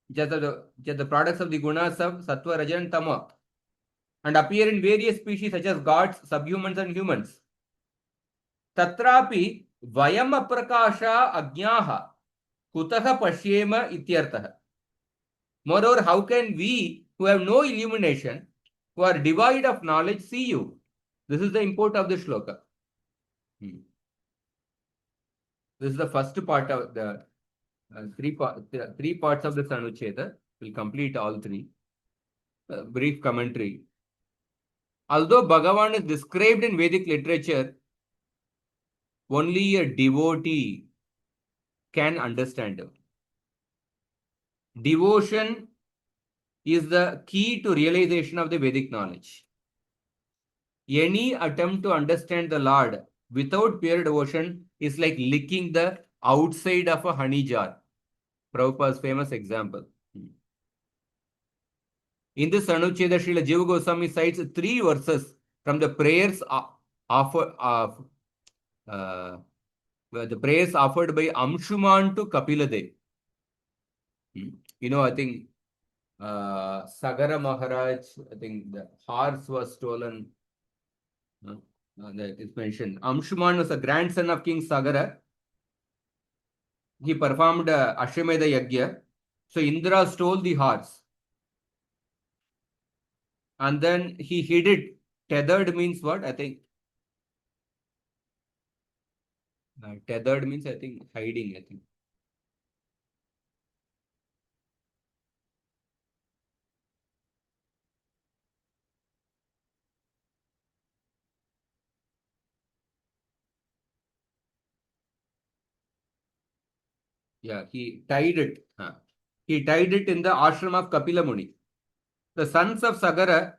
which are the products of the gunas of sattva, raja and tama, and appear in various species such as gods, subhumans and humans. Tatrapi vayam aprakasha ajnaha kutaha pashyema ityartah. Moreover, how can we, who have no illumination, who are devoid of knowledge, see you? This is the import of the shloka. This is the first part of the three parts of the anuccheda. We'll complete all three. Brief commentary. Although Bhagavan is described in Vedic literature, only a devotee can understand him. Devotion is the key to realization of the Vedic knowledge. Any attempt to understand the Lord without pure devotion is like licking the outside of a honey jar. Prabhupada's famous example. In this anuccheda, Srila Jiva Goswami cites 3 verses from the prayers offered by Amshuman to Kapila Dev. I think Sagara Maharaj, I think the horse was stolen. That is mentioned. Amshuman was a grandson of King Sagara. He performed Ashwamedha Yagya. So Indra stole the horse. And then he hid it. Tethered means what? I think. Tethered means, I think, hiding, I think. Yeah, he tied it. He tied it in the ashram of Kapila Muni. The sons of Sagara,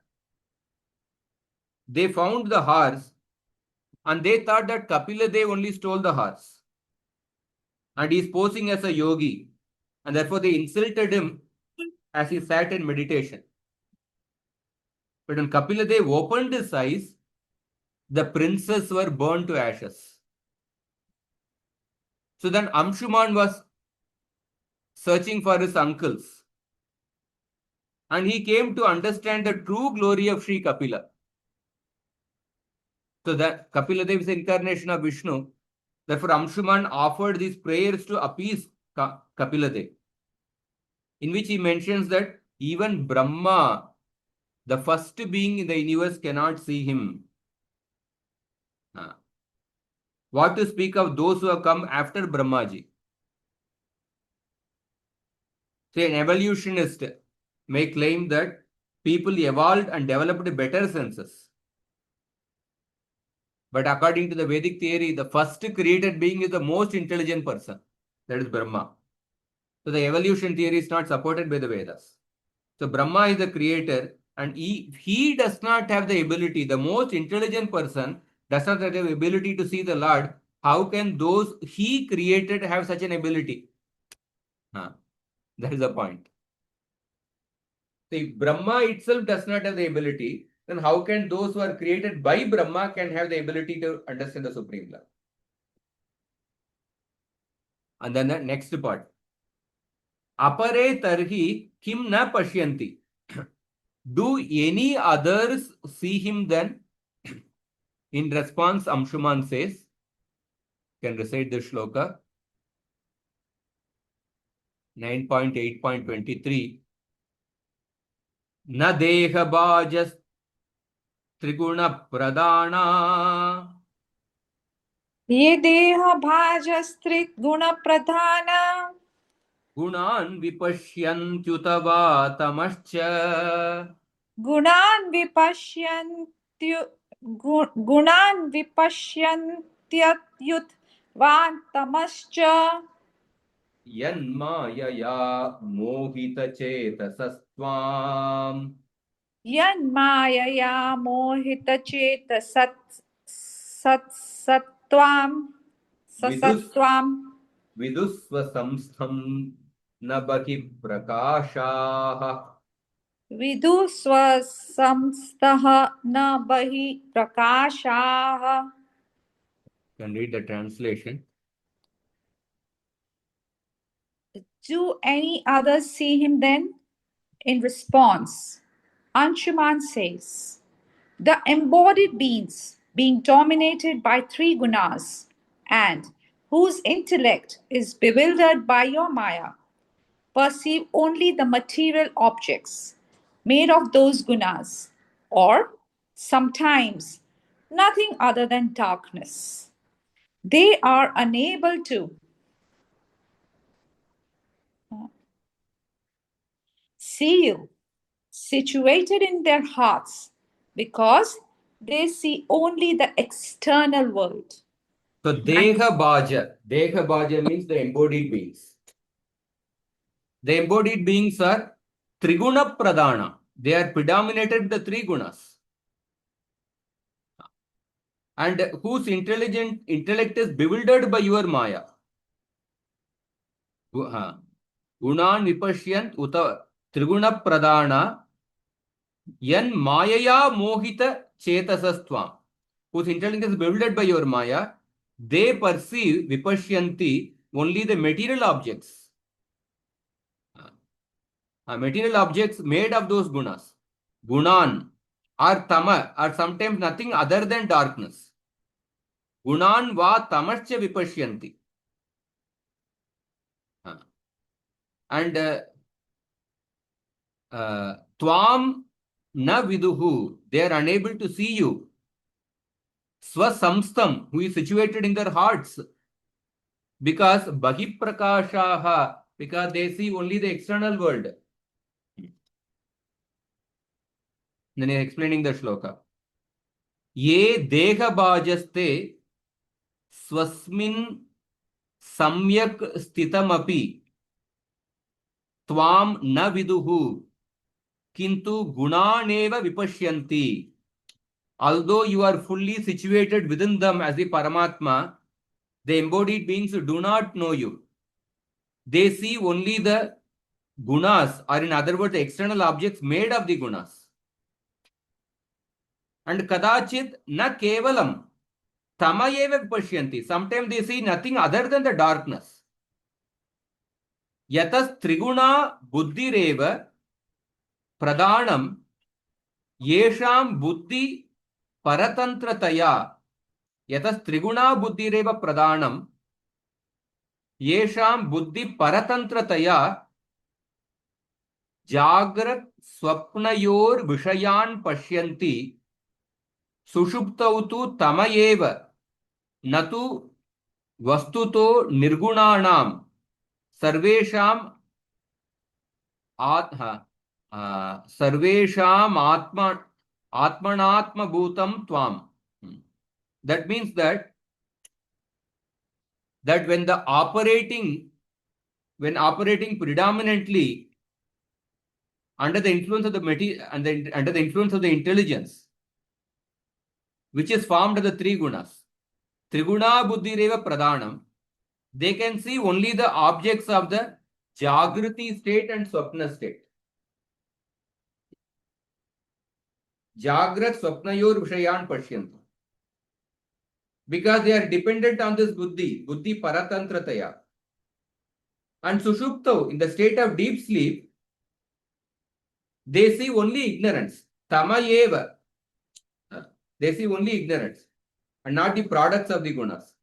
they found the horse and they thought that Kapila Dev only stole the horse. And he is posing as a yogi. And therefore they insulted him as he sat in meditation. But when Kapila Dev opened his eyes, the princes were burned to ashes. So then Amshuman was searching for his uncles. And he came to understand the true glory of Sri Kapila. So that Kapila Dev is the incarnation of Vishnu. Therefore, Amshuman offered these prayers to appease Kapila Dev, in which he mentions that even Brahma, the first being in the universe, cannot see him. What to speak of those who have come after Brahmaji? Say, an evolutionist may claim that people evolved and developed better senses. But according to the Vedic theory, the first created being is the most intelligent person. That is Brahma. So the evolution theory is not supported by the Vedas. So Brahma is the creator, and he does not have the ability, the most intelligent person does not have the ability to see the Lord. How can those he created have such an ability? That is the point. So if Brahma itself does not have the ability, then how can those who are created by Brahma can have the ability to understand the Supreme Lord? And then the next part. Apare tarhi kim na pashyanti. Do any others see him then? In response, Amshuman says, can recite the shloka 9.8.23. Na deha bhajas triguna pradana. ये देह भाजस्त्रित गुण प्रधान Gunan vipashyantyuta tamascha. गुणान् विपश्यन्त्यु गुणान् विपश्यन्त्युत्वान् तमश्च Yanmayaya mohita chetasastvam. यन्मायया मोहितचेतसत्सत्त्वां Vidus ससत्त्वां vidusva samstham nabahi prakashaha. विदुस्वसंस्थः न बहि प्रकाशाः. Can read the translation. Do any others see him then? In response, Anshuman says, the embodied beings being dominated by 3 gunas and whose intellect is bewildered by your Maya perceive only the material objects made of those gunas, or sometimes nothing other than darkness. They are unable to see you situated in their hearts because they see only the external world. So Deha Bhaja means the embodied beings. The embodied beings are Triguna Pradhana. They are predominated the 3 gunas. and whose intellect is bewildered by your Maya. Gunan vipashyant uta triguna pradana yan mayaya mohita chetasastvam. Whose intellect is bewildered by your Maya, they perceive vipashyanti only the material objects. Material objects made of those gunas. Gunan or tama are sometimes nothing other than darkness. Gunan va tamascha vipashyanti. And tvam na viduhu, they are unable to see you. Swasamstam, who is situated in their hearts. Because bahiprakashaha, because they see only the external world. Then he is explaining the shloka. Ye deha bhajaste swasmin samyak stitamapi tvam na viduhu kintu gunaneva vipashyanti. Although you are fully situated within them as the Paramatma, the embodied beings do not know you. They see only the gunas, or in other words, the external objects made of the gunas. And kadachit na kevalam tamayeva vipashyanti. Sometimes they see nothing other than the darkness. Yatas triguna buddhireva pradhanam yesham buddhi paratantrataya. Yatas triguna buddhireva pradhanam yesham buddhi paratantrataya jagrat swapnayor vishayan pashyanti sushuptau tu tamayeva natu vastuto nirgunanam sarvesham atmanatma bhutam tvam. That means that when operating predominantly under the influence of the material and under the influence of the intelligence, which is formed of the three gunas, triguna buddhireva pradhanam, they can see only the objects of the jagriti state and swapna state. Jagrat swapnayor vishayan pashyanti. Because they are dependent on this buddhi paratantrataya. And sushupto, in the state of deep sleep, they see only ignorance. Tamayeva. They see only ignorance and not the products of the gunas.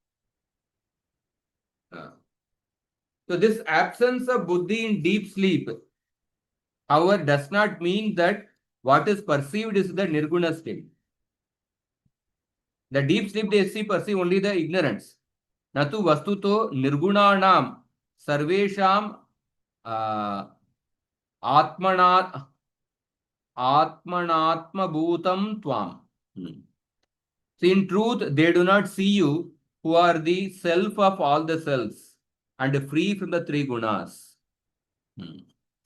So this absence of buddhi in deep sleep, however, does not mean that what is perceived is the nirguna state. The deep sleep they perceive only the ignorance. Natu vastuto nirgunanam sarvesham atmanatma bhutam tvam. So in truth, they do not see you, who are the self of all the selves and free from the three gunas.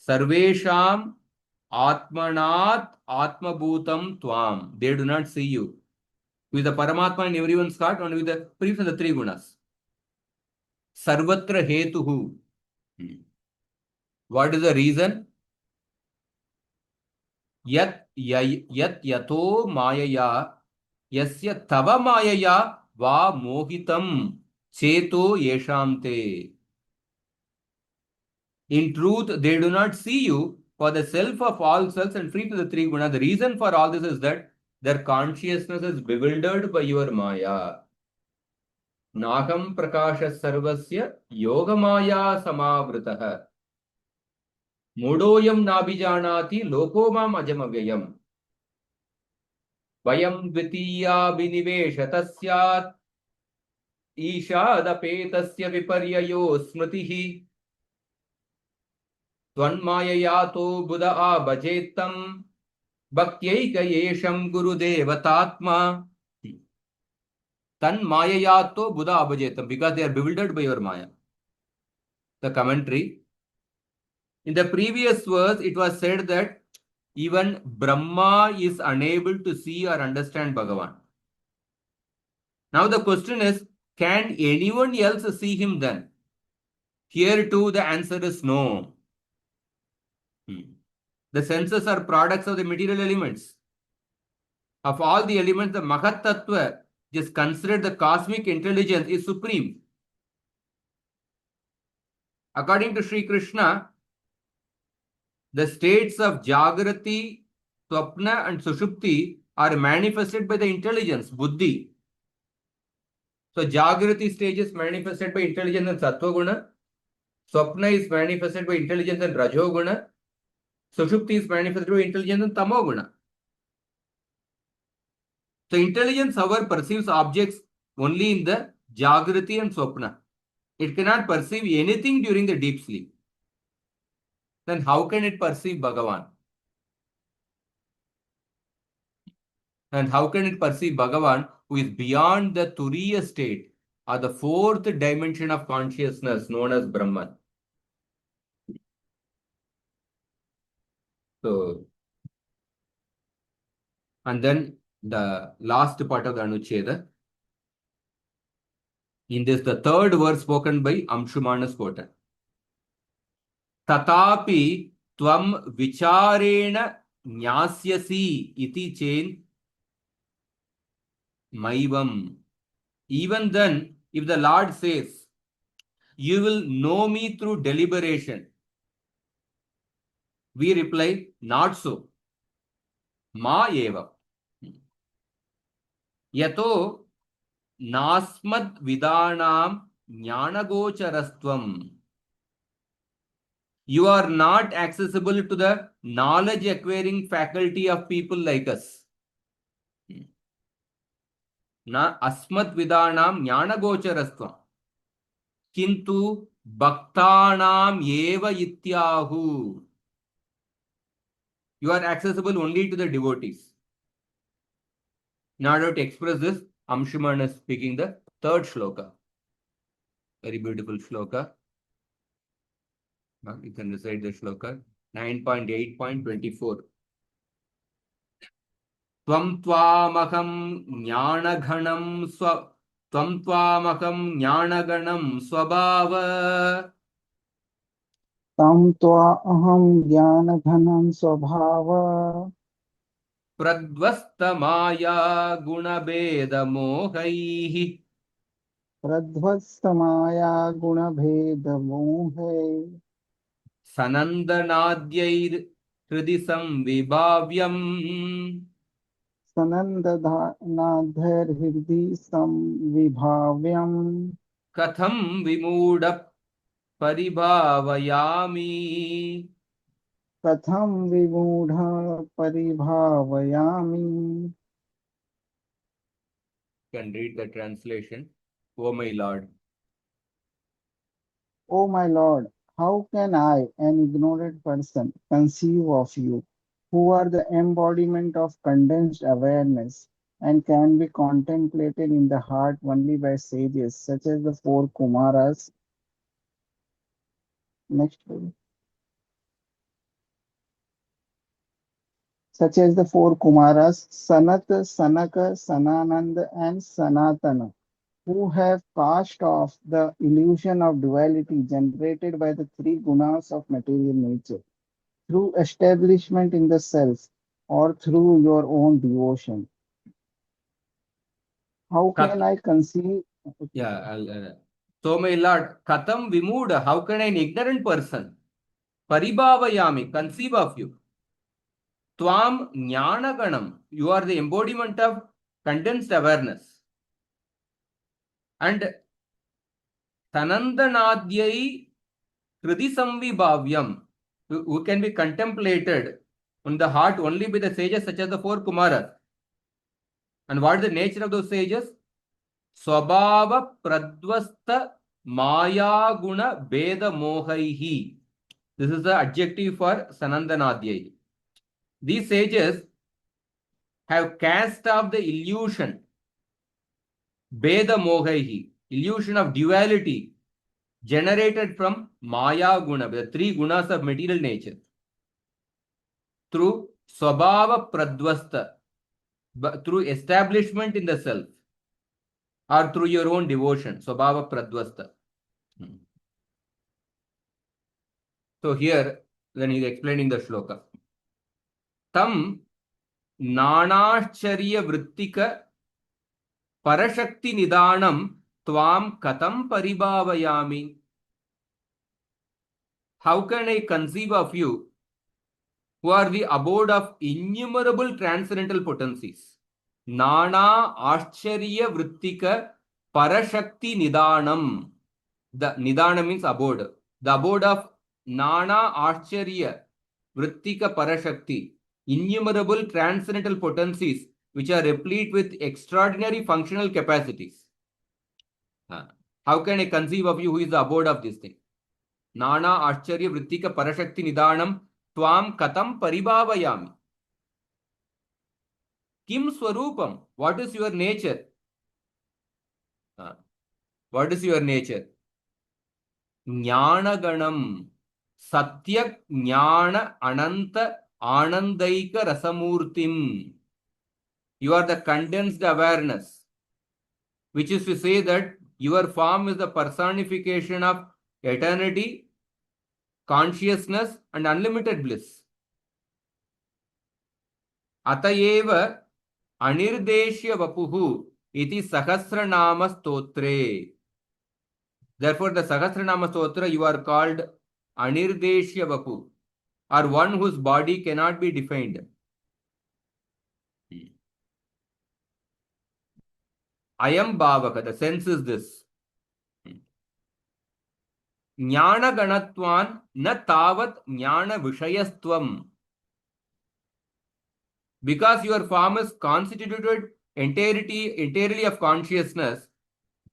Sarvesham atmanat atmabhutam tvam. They do not see you. With the Paramatma in everyone's heart, only with the free from the three gunas. Sarvatra hetuhu. What is the reason? Yat yato mayaya yasya tava mayaya va mohitam cheto yeshamte. In truth, they do not see you for the self of all selves and free to the three gunas. The reason for all this is that their consciousness is bewildered by your Maya. Naham prakasha sarvasya yoga maya samavritah. Mudoyam nabhijanati lokomam ajamavyayam. Vayam dvitiya biniveshatasyat ishadapetasya viparyayo smritihi. Tvanmayayato buddha abhajetam bhaktyeka yesham gurudevatatma. Tan mayayato buddha abhajetam, because they are bewildered by your Maya. The commentary. In the previous verse, it was said that even Brahma is unable to see or understand Bhagavan. Now the question is, can anyone else see him then? Here too the answer is no. The senses are products of the material elements. Of all the elements, the Mahat Tattva, which is considered the cosmic intelligence, is supreme. According to Sri Krishna, the states of Jagrati, Swapna and Sushupti are manifested by the intelligence, Buddhi. So Jagrati stage is manifested by intelligence and Sattva Guna. Swapna is manifested by intelligence and Rajo Guna. Sushupti is manifested by intelligence and Tamo Guna. So intelligence, however, perceives objects only in the Jagrati and Swapna. It cannot perceive anything during the deep sleep. Then how can it perceive Bhagavan? And how can it perceive Bhagavan, who is beyond the Turiya state, or the fourth dimension of consciousness known as Brahman? So, and then the last part of the Anuccheda. In this, the third verse spoken by Amshumana Spota. Tatapi tvam vicharena nyasyasi iti chen maivam. Even then, if the Lord says, you will know me through deliberation, we reply, not so. Ma eva. Yato nasmad vidanam jnanagocharastvam. You are not accessible to the knowledge acquiring faculty of people like us. Na asmat vidanam jnanagocharastvam. Kintu bhaktanam eva ityahu. You are accessible only to the devotees. In order to express this, Amshuman is speaking the third shloka. Very beautiful shloka. Now you can recite the shloka. 9.8.24. Tvam tvamakam jnanaghanam swabhava. Tam tva aham jnanaghanam swabhava Pradvastamaya gunabheda mohaihi. pradhvastamaya gunabheda mohe Sanandanadyai hridi samvibhavyam. sanandadhanadhar hirdi samvibhavyam Katham vimudha paribhavayami. katham vimudha paribhavayami. Can read the translation. O my Lord, O my Lord, how can I, an ignorant person, conceive of you, who are the embodiment of condensed awareness and can be contemplated in the heart only by sages such as the four Kumaras? Next page. Such as the four Kumaras, Sanat, Sanaka, Sanananda, and Sanatana, who have cast off the illusion of duality generated by the three gunas of material nature through establishment in the self or through your own devotion. How can I conceive? So my Lord, Katham vimudha, how can an ignorant person, paribhavayami, conceive of you? Tvam jnanaganam, you are the embodiment of condensed awareness. And Sanandanadyai hridi samvibhavyam, who can be contemplated on the heart only by the sages such as the four Kumaras. And what is the nature of those sages? Swabhava pradvasta maya guna beda mohaihi. This is the adjective for Sanandanadyai. These sages have cast off the illusion, beda mohaihi, illusion of duality generated from maya guna, the three gunas of material nature, through swabhava pradvasta, through establishment in the self. or through your own devotion, Swabhava Pradvasta. So here, then he is explaining the shloka. Tam Nanashcharya Vrittika Parashakti Nidanam Tvam Katam Paribhavayami. How can I conceive of you who are the abode of innumerable transcendental potencies? Nana Ashcharya Vrittika Parashakti Nidanam. The Nidana means abode. The abode of Nana Ashcharya Vrittika Parashakti. Innumerable transcendental potencies which are replete with extraordinary functional capacities. How can I conceive of you who is the abode of this thing? Nana Ashcharya Vrittika Parashakti Nidanam Tvam Katam Paribhavayami. Kim Swarupam. What is your nature? What is your nature? Jnanaganam Satya Jnana Ananta Anandaika Rasamurtim. You are the condensed awareness, which is to say that your form is the personification of eternity, consciousness, and unlimited bliss. Atayeva Anirdeshya Vapuhu iti Sahasranama Stotre. Therefore, the Sahasranama Stotra, you are called Anirdeshya Vapu, or one whose body cannot be defined. Ayam Bhavaka, the sense is this. Jnana Ganatvan na tavat jnana vishayastvam. Because your form is constituted entirely of consciousness,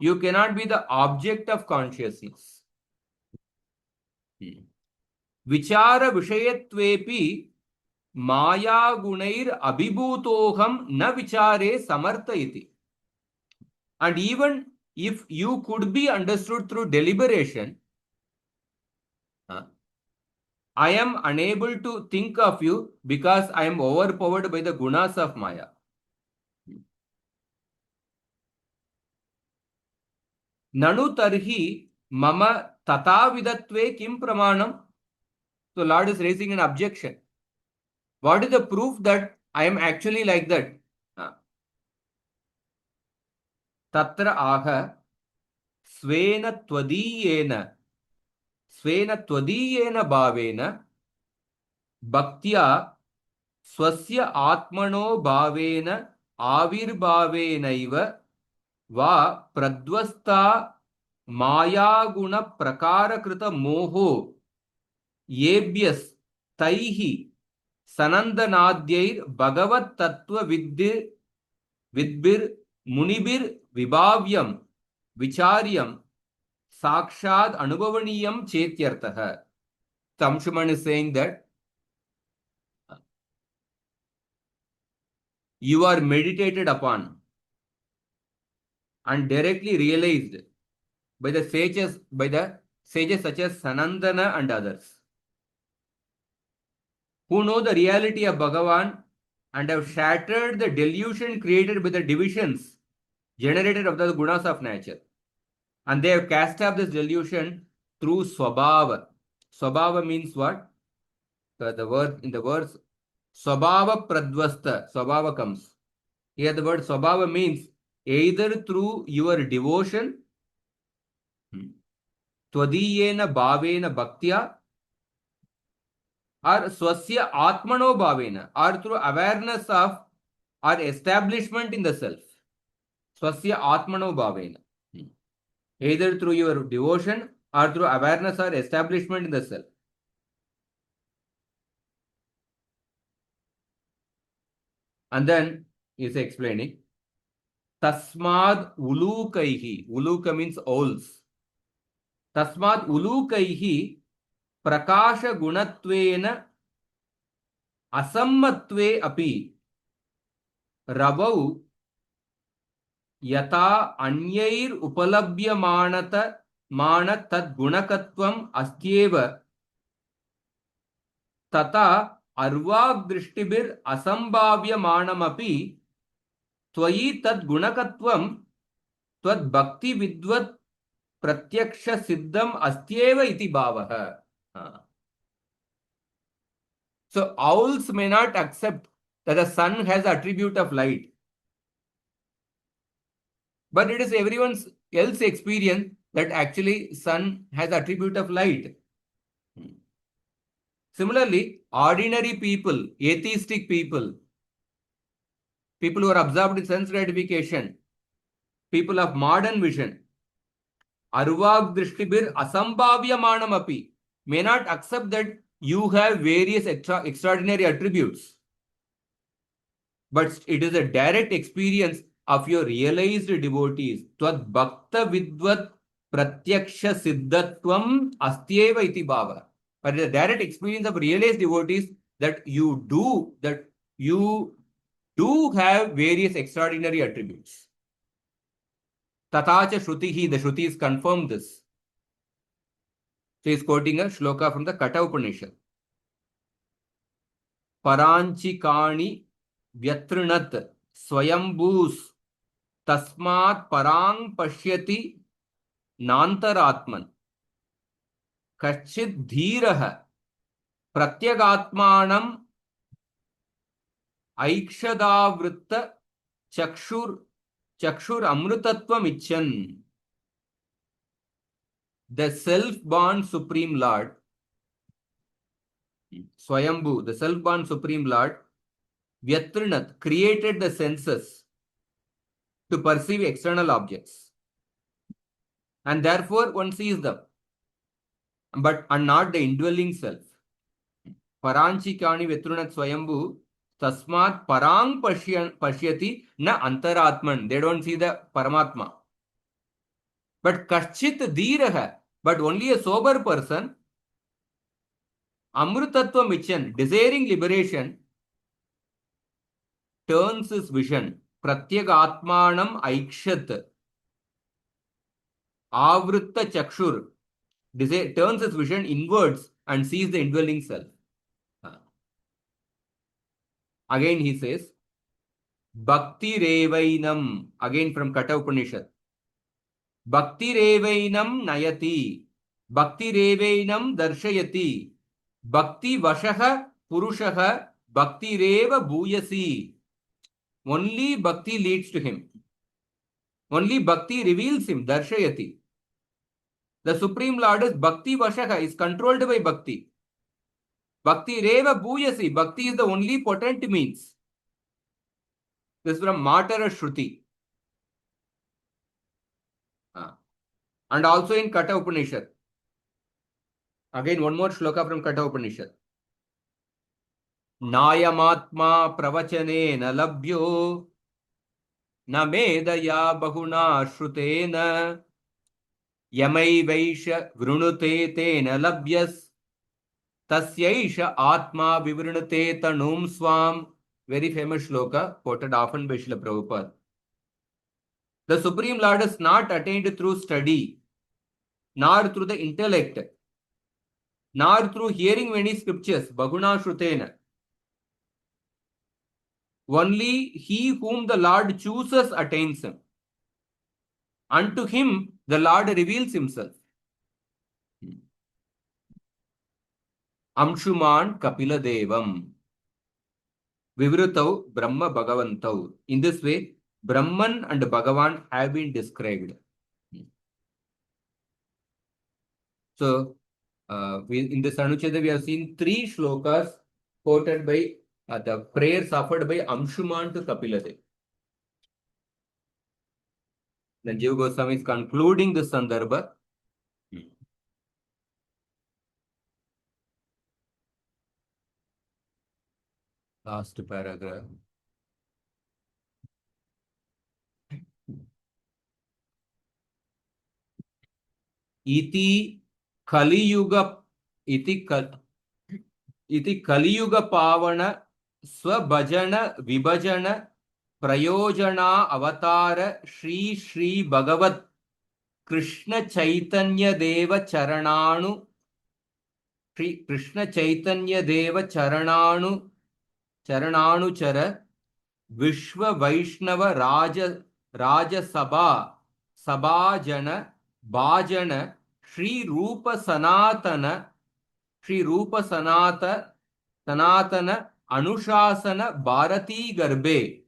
you cannot be the object of consciousness. Vichara vishayatvepi maya gunair abhibhutoham na vichare samartha iti. And even if you could be understood through deliberation, I am unable to think of you because I am overpowered by the gunas of Maya. Nanu tarhi mama tatavidatve kim pramanam. So Lord is raising an objection. What is the proof that I am actually like that? Tatra aha svena twadiyena bhavena bhaktya swasya atmano bhavena avirbhavenaiva va pradvasta mayaguna prakarakrita moho yebhyas taihi sanandanadyair bhagavat tattva vidbir munibir vibhavyam vicharyam sakshad anubhavaniyam chetyartah. Tamshuman is saying that you are meditated upon and directly realized by the sages such as Sanandana and others, who know the reality of Bhagavan and have shattered the delusion created by the divisions generated of the gunas of nature. And they have cast off this delusion through Swabhava. Swabhava means what? The word in the words Swabhava Pradvasta. Swabhava comes. Here the word Swabhava means either through your devotion, Twadiyena Bhavena Bhaktya, or Swasya Atmano Bhavena, or through awareness of or establishment in the self. Swasya Atmano Bhavena. Either through your devotion or through awareness or establishment in the self. And then he is explaining Tasmad Ulukaihi. Uluka means owls. Tasmad Ulukaihi Prakasha Gunatvena Asammatve api Ravau Yata Anyair Upalabhyamanata Mana Tad Gunakatvam Astyeva Tata Arvag Drishtibir Asambhavya Manamapi Twayi Tad Gunakatvam त्वद् भक्ति विद्वत् प्रत्यक्ष सिद्धम अस्त्येव इति भावः. So owls may not accept that the sun has attribute of light, but it is everyone's else experience that actually sun has attribute of light. Similarly, ordinary people, atheistic people, people who are absorbed in sense gratification, people of modern vision, arvag drishtibir asambhavyamanam api, may not accept that you have various extraordinary attributes, but it is a direct experience of your realized devotees. Tvad bhakta vidvat pratyaksha siddhatvam astyeva iti bhava. But it is a direct experience of realized devotees that you do have various extraordinary attributes. Tatacha Shrutihi, the Shrutis confirm this. So he is quoting a shloka from the Kata Upanishad. Paranchikani Vyatrinat Swayambhus Tasmat Parang Pashyati Nantaratman Kachit Dhiraha Pratyagatmanam Aikshadavritta Chakshur Amrutatvam Ichan. The self-born Supreme Lord, Swayambhu, the self-born Supreme Lord, Vyatrinat, created the senses to perceive external objects. And therefore one sees them, and not the indwelling self. Paranchikani Vyatrinat Swayambhu, Tasmat Parang Pashyati na Antaratman. They don't see the Paramatma. But Kachit Dhiraha, but only a sober person, Amrutatva Michan, desiring liberation, turns his vision, Pratyagatmanam Aikshat, Avritta Chakshur, turns his vision inwards and sees the indwelling self. Again he says, Bhakti Revainam, again from Kata Upanishad, Bhakti Revainam Nayati, Bhakti Revainam Darshayati, Bhakti Vashaha Purushaha, Bhakti Reva Bhuyasi. Only Bhakti leads to him. Only Bhakti reveals him, Darshayati. The Supreme Lord is Bhakti Vashaha, is controlled by Bhakti. Bhakti Reva Bhuyasi, Bhakti is the only potent means. This is from Matara Shruti. And also in Kata Upanishad. Again, one more shloka from Kata Upanishad. Nayamatma pravachane na labhyo na medaya bahuna shrutena yamai vaisha vrunute tena labhyas tasyaisha atma vivrinute tanum swam. Very famous shloka quoted often by Srila Prabhupada. The Supreme Lord is not attained through study, nor through the intellect, nor through hearing many scriptures, bahuna shrutena. Only he whom the Lord chooses attains him. Unto him the Lord reveals himself. Amshuman Kapila Devam Vivrutau Brahma Bhagavantau. In this way, Brahman and Bhagavan have been described. So, in this Anuccheda, we have seen 3 shlokas quoted by the prayers offered by Amshuman to Kapiladev. Then Jiva Goswami is concluding this Sandarbha. Last paragraph. Iti Kaliyuga Pavana Swabhajana Vibhajana Prayojana Avatara Shri Shri Bhagavat Krishna Chaitanya Deva Charananu Shri Krishna Chaitanya Deva Charananu Chara Vishwa Vaishnava Raja Sabha Sabhajana, Bhajana, Shri Rupa Sanatana, Shri Rupa Sanatana, Anushasana, Bharati Garbe,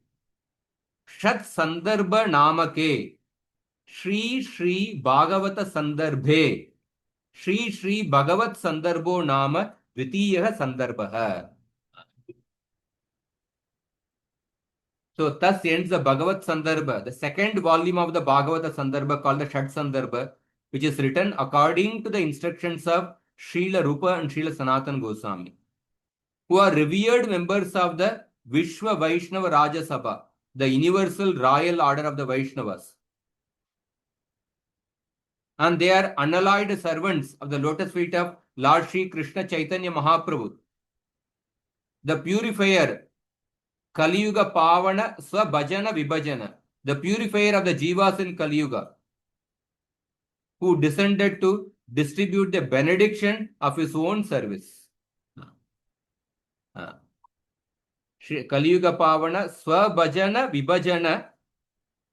Shat Sandarbha Namake, Shri Shri Bhagavata Sandarbhe, Shri Shri Bhagavat Sandarbho Nama, Dvitiyaha Sandarbha. So, thus ends the Bhagavat Sandarbha, the second volume of the Bhagavata Sandarbha called the Shat Sandarbha, which is written according to the instructions of Srila Rupa and Srila Sanatan Goswami, who are revered members of the Vishwa Vaishnava Raja Sabha, the universal royal order of the Vaishnavas. And they are unalloyed servants of the lotus feet of Lord Sri Krishna Chaitanya Mahaprabhu, the purifier, Kali Yuga Pavana Swabhajana Vibhajana, the purifier of the Jivas in Kali Yuga, who descended to distribute the benediction of his own service. Kali Yuga Pavana Swabhajana Vibhajana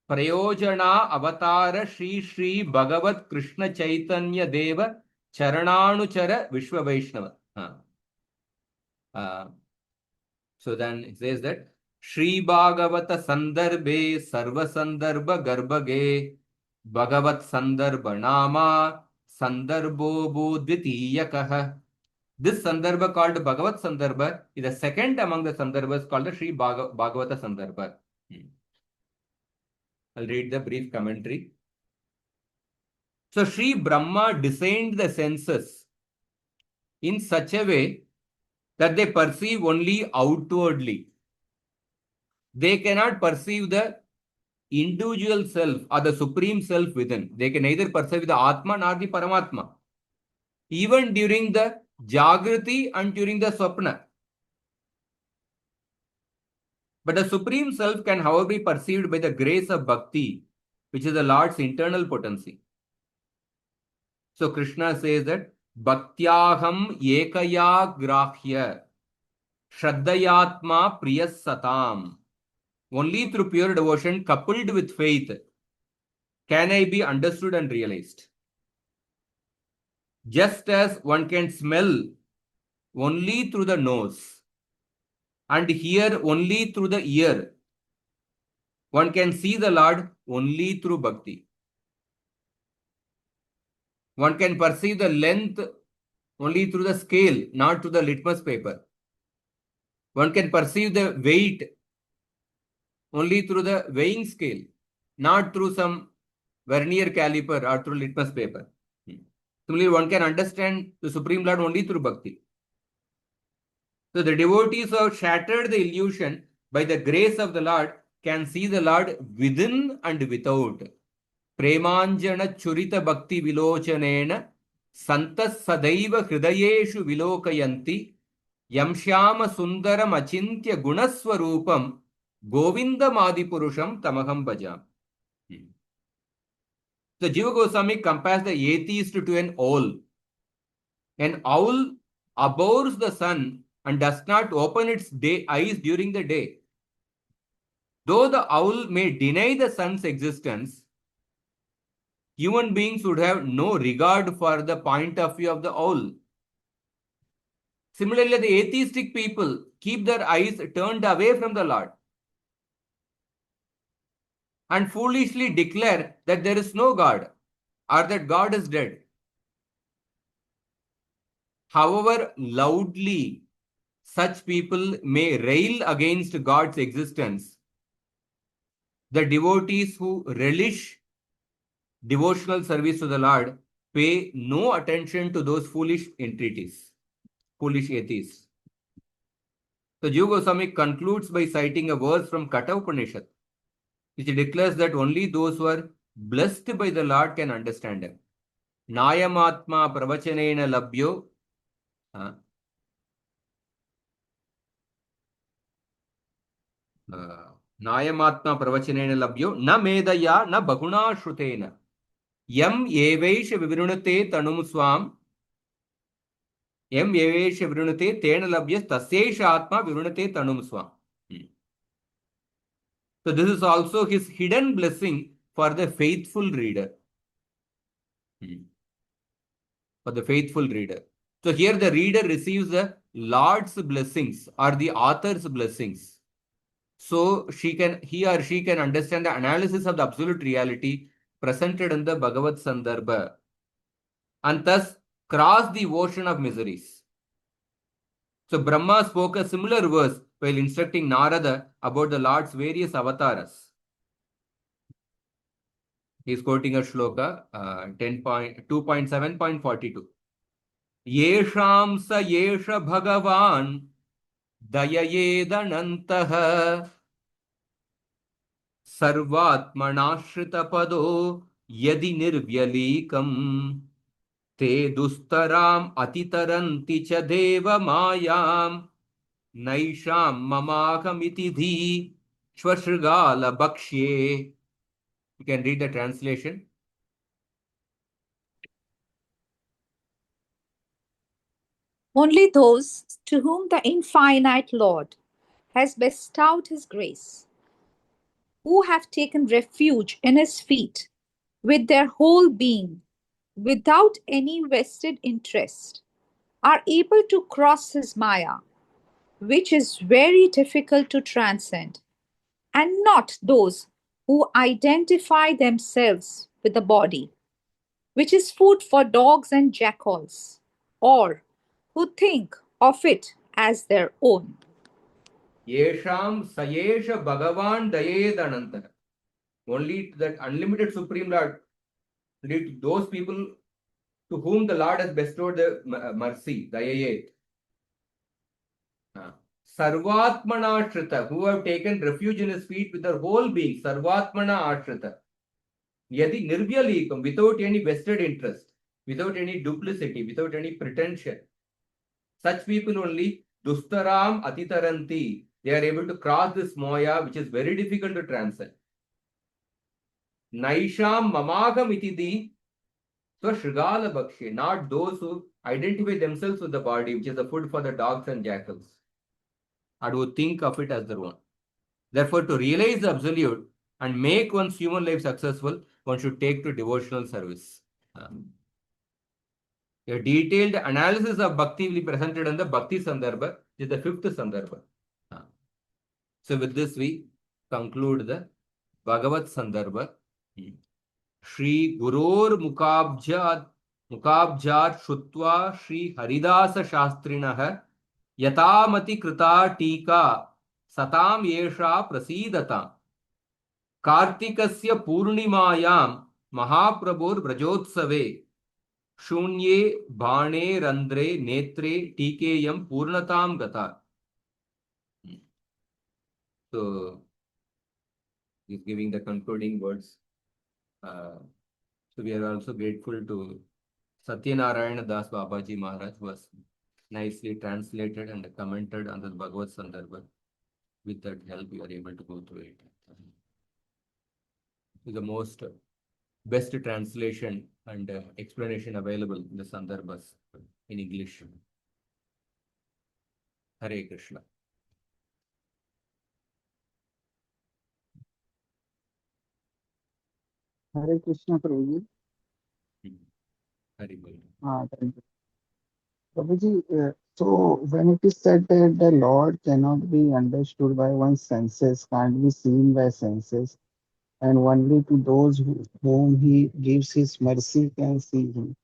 Prayojana Avatara Shri Shri Bhagavat Krishna Chaitanya Deva Charananuchara Vishwa Vaishnava. So then it says that Shri Bhagavata Sandarbhe Sarva Sandarbha Garbhage Bhagavat Sandarbha Nama Sandarbho Bodhitiyakaha. This Sandarbha called Bhagavat Sandarbha is the second among the Sandarbhas called the Shri Bhagavata Sandarbha. I'll read the brief commentary. So Shri Brahma designed the senses in such a way that they perceive only outwardly. They cannot perceive the individual self or the supreme self within. They can neither perceive the Atma nor the Paramatma. Even during the Jagrati and during the Swapna. But the supreme self can, however, be perceived by the grace of Bhakti, which is the Lord's internal potency. So Krishna says that Bhaktyaham ekaya grahya Shraddayatma priyas satam. Only through pure devotion coupled with faith can I be understood and realized. Just as one can smell only through the nose and hear only through the ear, one can see the Lord only through bhakti. One can perceive the length only through the scale, not through the litmus paper. One can perceive the weight only through the weighing scale, not through some vernier caliper or through litmus paper. Similarly, one can understand the Supreme Lord only through bhakti. So the devotees who have shattered the illusion by the grace of the Lord can see the Lord within and without. Premanjana churita bhakti vilochanena santas sadaiva hridayeshu vilokayanti yamshyama sundaram achintya gunaswarupam govinda madipurusham tamaham bhajam. So Jiva Goswami compares the atheist to an owl. An owl abhors the sun and does not open its eyes during the day. Though the owl may deny the sun's existence, human beings would have no regard for the point of view of the owl. Similarly, the atheistic people keep their eyes turned away from the Lord and foolishly declare that there is no God or that God is dead. However loudly such people may rail against God's existence, the devotees who relish devotional service to the Lord pay no attention to those foolish entreaties, foolish atheists. So Jiva Goswami concludes by citing a verse from Katha Upanishad, which declares that only those who are blessed by the Lord can understand him. Nayamatma pravachanena labhyo. Nayamatma pravachanena labhyo na medaya na bahuna shrutena yam evesha vivrunate tanum swam yam evesha vivrunate tena labhya tasyesha atma vivrunate tanum swam. So this is also his hidden blessing for the faithful reader. For the faithful reader. So here the reader receives the Lord's blessings or the author's blessings. So he or she can understand the analysis of the absolute reality presented in the Bhagavat Sandarbha and thus cross the ocean of miseries. So Brahma spoke a similar verse while instructing Narada about the Lord's various avatars. He is quoting a shloka 2.7.42. Yesham sa yesha Bhagavan dayayedanantah sarvatmanashrita yadi nirvyalikam te dustaram atitaranti cha deva mayam naisham mamakamiti dhi shvashrigala bhakshye. You can read the translation. Only those to whom the infinite Lord has bestowed his grace, who have taken refuge in his feet with their whole being, without any vested interest, are able to cross his Maya, which is very difficult to transcend, and not those who identify themselves with the body, which is food for dogs and jackals, or who think of it as their own. Yesham sayesha Bhagavan dayedanantah. Only that unlimited Supreme Lord, only to those people to whom the Lord has bestowed the mercy, dayayet. Sarvatmana Ashrita, who have taken refuge in his feet with their whole being, Sarvatmana Ashrita. Yadi nirvyalikam, without any vested interest, without any duplicity, without any pretension. Such people only, Dustaram Atitaranti, they are able to cross this Moya, which is very difficult to transcend. Naisham Mamagam Itidi, so Shrigala Bhakshe, not those who identify themselves with the body, which is the food for the dogs and jackals, and who think of it as their own. Therefore, to realize the absolute and make one's human life successful, one should take to devotional service. A detailed analysis of Bhakti will be presented in the Bhakti Sandarbha, which is the 5th Sandarbha. So with this, we conclude the Bhagavat Sandarbha. Shri Gurur Mukabjat Shutva Shri Haridasa Shastrinah Yatamati Krita Tika Satam Yesha Prasidata Kartikasya Purnimayam Mahaprabhur Brajotsave Shunye Bhane Randre Netre Tikeyam Purnatam Gata. So, he's giving the concluding words. So we are also grateful to Satyanarayana Das Babaji Maharaj, who was nicely translated and commented on the Bhagavat Sandarbha. With that help, we are able to go through it. It's the most best translation and explanation available in the Sandarbhas in English. Hare Krishna. Hare Krishna, Prabhuji. Hare Krishna. Thank you. Prabhuji, so when it is said that the Lord cannot be understood by one's senses, can't be seen by senses, and only to those whom he gives his mercy can see him.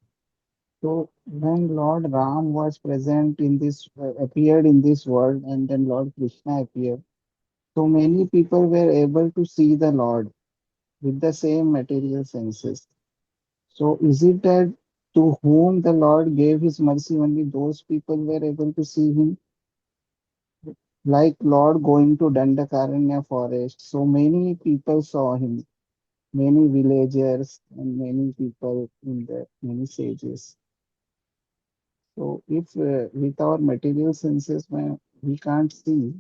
So when Lord Ram was present in this, appeared in this world, and then Lord Krishna appeared, so many people were able to see the Lord with the same material senses. So is it that to whom the Lord gave his mercy, only those people were able to see him? Like Lord going to Dandakaranya forest, so many people saw him, many villagers and many people in the many sages. So if with our material senses we can't see,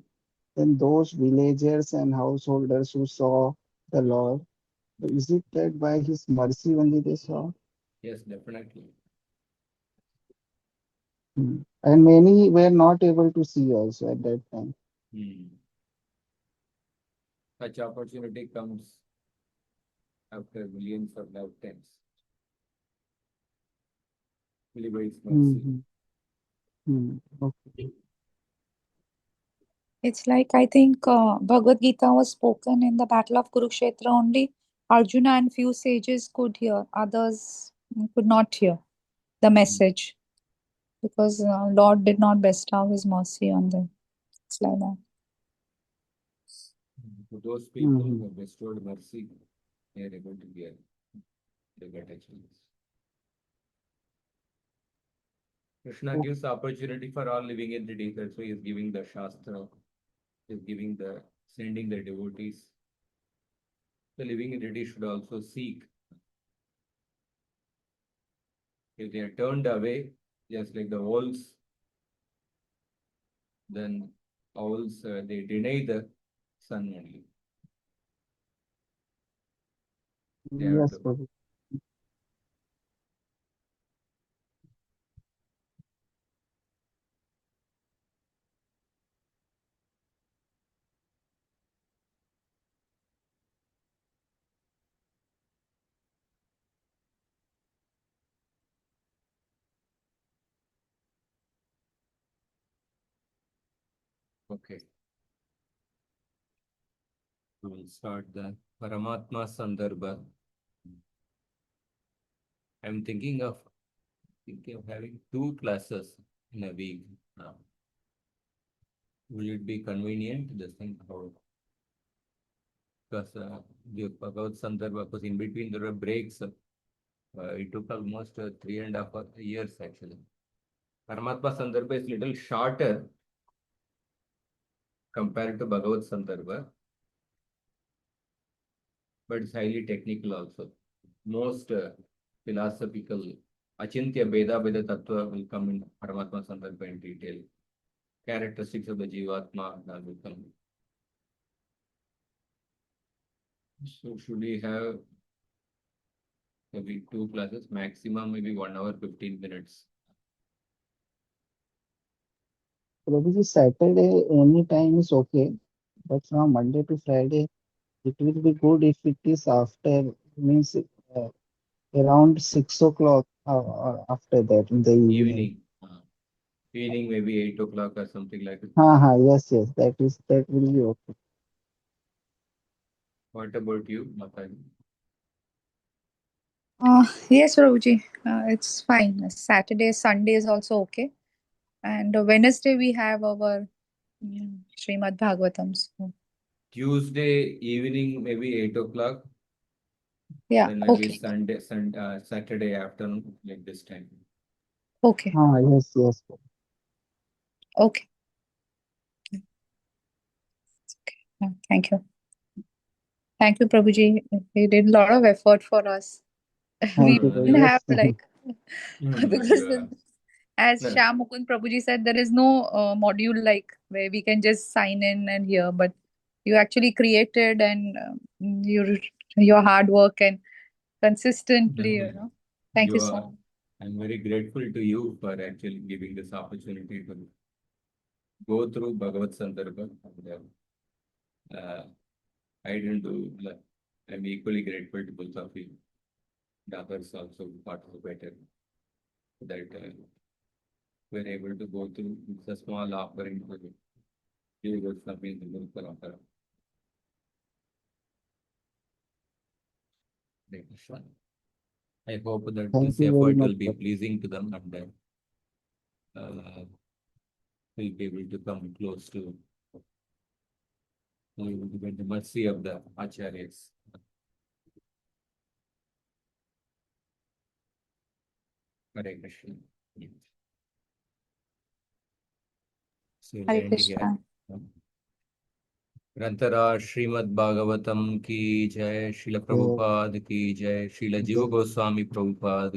then those villagers and householders who saw the Lord, is it that by his mercy only they saw? Yes, definitely. And many were not able to see also at that time. Such opportunity comes after millions of lifetimes. Only by His mercy. Mm-hmm. Okay. It's like I think Bhagavad Gita was spoken in the Battle of Kurukshetra only. Arjuna and few sages could hear, others could not hear the message because Lord did not bestow His mercy on them. It's like that. To those people Mm-hmm. who have bestowed mercy, they are able to hear. They get actually. Krishna gives opportunity for all living entities. That's why He is giving the Shastra. He is giving the sending the devotees. The living entity should also seek. If they are turned away, just like the owls, then owls they deny the sun only. They have Yes, to. Prabhu. Okay. We will start the Paramatma Sandarbha. I'm thinking of having 2 classes in a week. Will it be convenient? This thing how because the Bhagavat Sandarbha, because in between there were breaks. It took almost 3.5 years actually. Paramatma Sandarbha is little shorter compared to Bhagavat Sandarbha, but it's highly technical also. Most philosophical Achintya Veda Veda Tattva will come in Paramatma Sandarbha in detail. Characteristics of the Jivatma will come. So should we have maybe 2 classes, maximum maybe 1 hour, 15 minutes? Prabhuji, Saturday any time is okay, but from Monday to Friday, it will be good if it is after, means around 6 o'clock or after that in the evening. Evening. Evening maybe 8 o'clock or something like that. Yes, yes, that will be okay. What about you, Mataji? Yes, Prabhuji, it's fine. Saturday, Sunday is also okay. And Wednesday we have our Srimad Bhagavatam. So, Tuesday evening maybe 8 o'clock. yeah, Then maybe okay, Saturday afternoon like this time. okay, Yes, yes. okay. Thank you. Thank you, Prabhuji. You did a lot of effort for us. We Thank you, No, didn't Prabhuji. have like no, because as no. Shyam Mukund Prabhuji said, there is no module like where we can just sign in and hear, but you actually created and your hard work and consistently, Thank you You so are, much. I'm very grateful to you for actually giving this opportunity to go through Bhagavat Sandarbha. And, I didn't do, like, I'm equally grateful to both of you. The others also participated. That we're able to go through. It's a small offering to give us something to look for. I hope that Thank this you very effort much, will be sir. pleasing to them and then we'll be able to come close to the mercy of the Acharyas. Hare Krishna. So we'll Hare end here. Krishna. ग्रंथराज Shrimad Bhagavatam की जय, Srila Uh, Prabhupada की जय, श्रील जीव the Goswami Prabhupada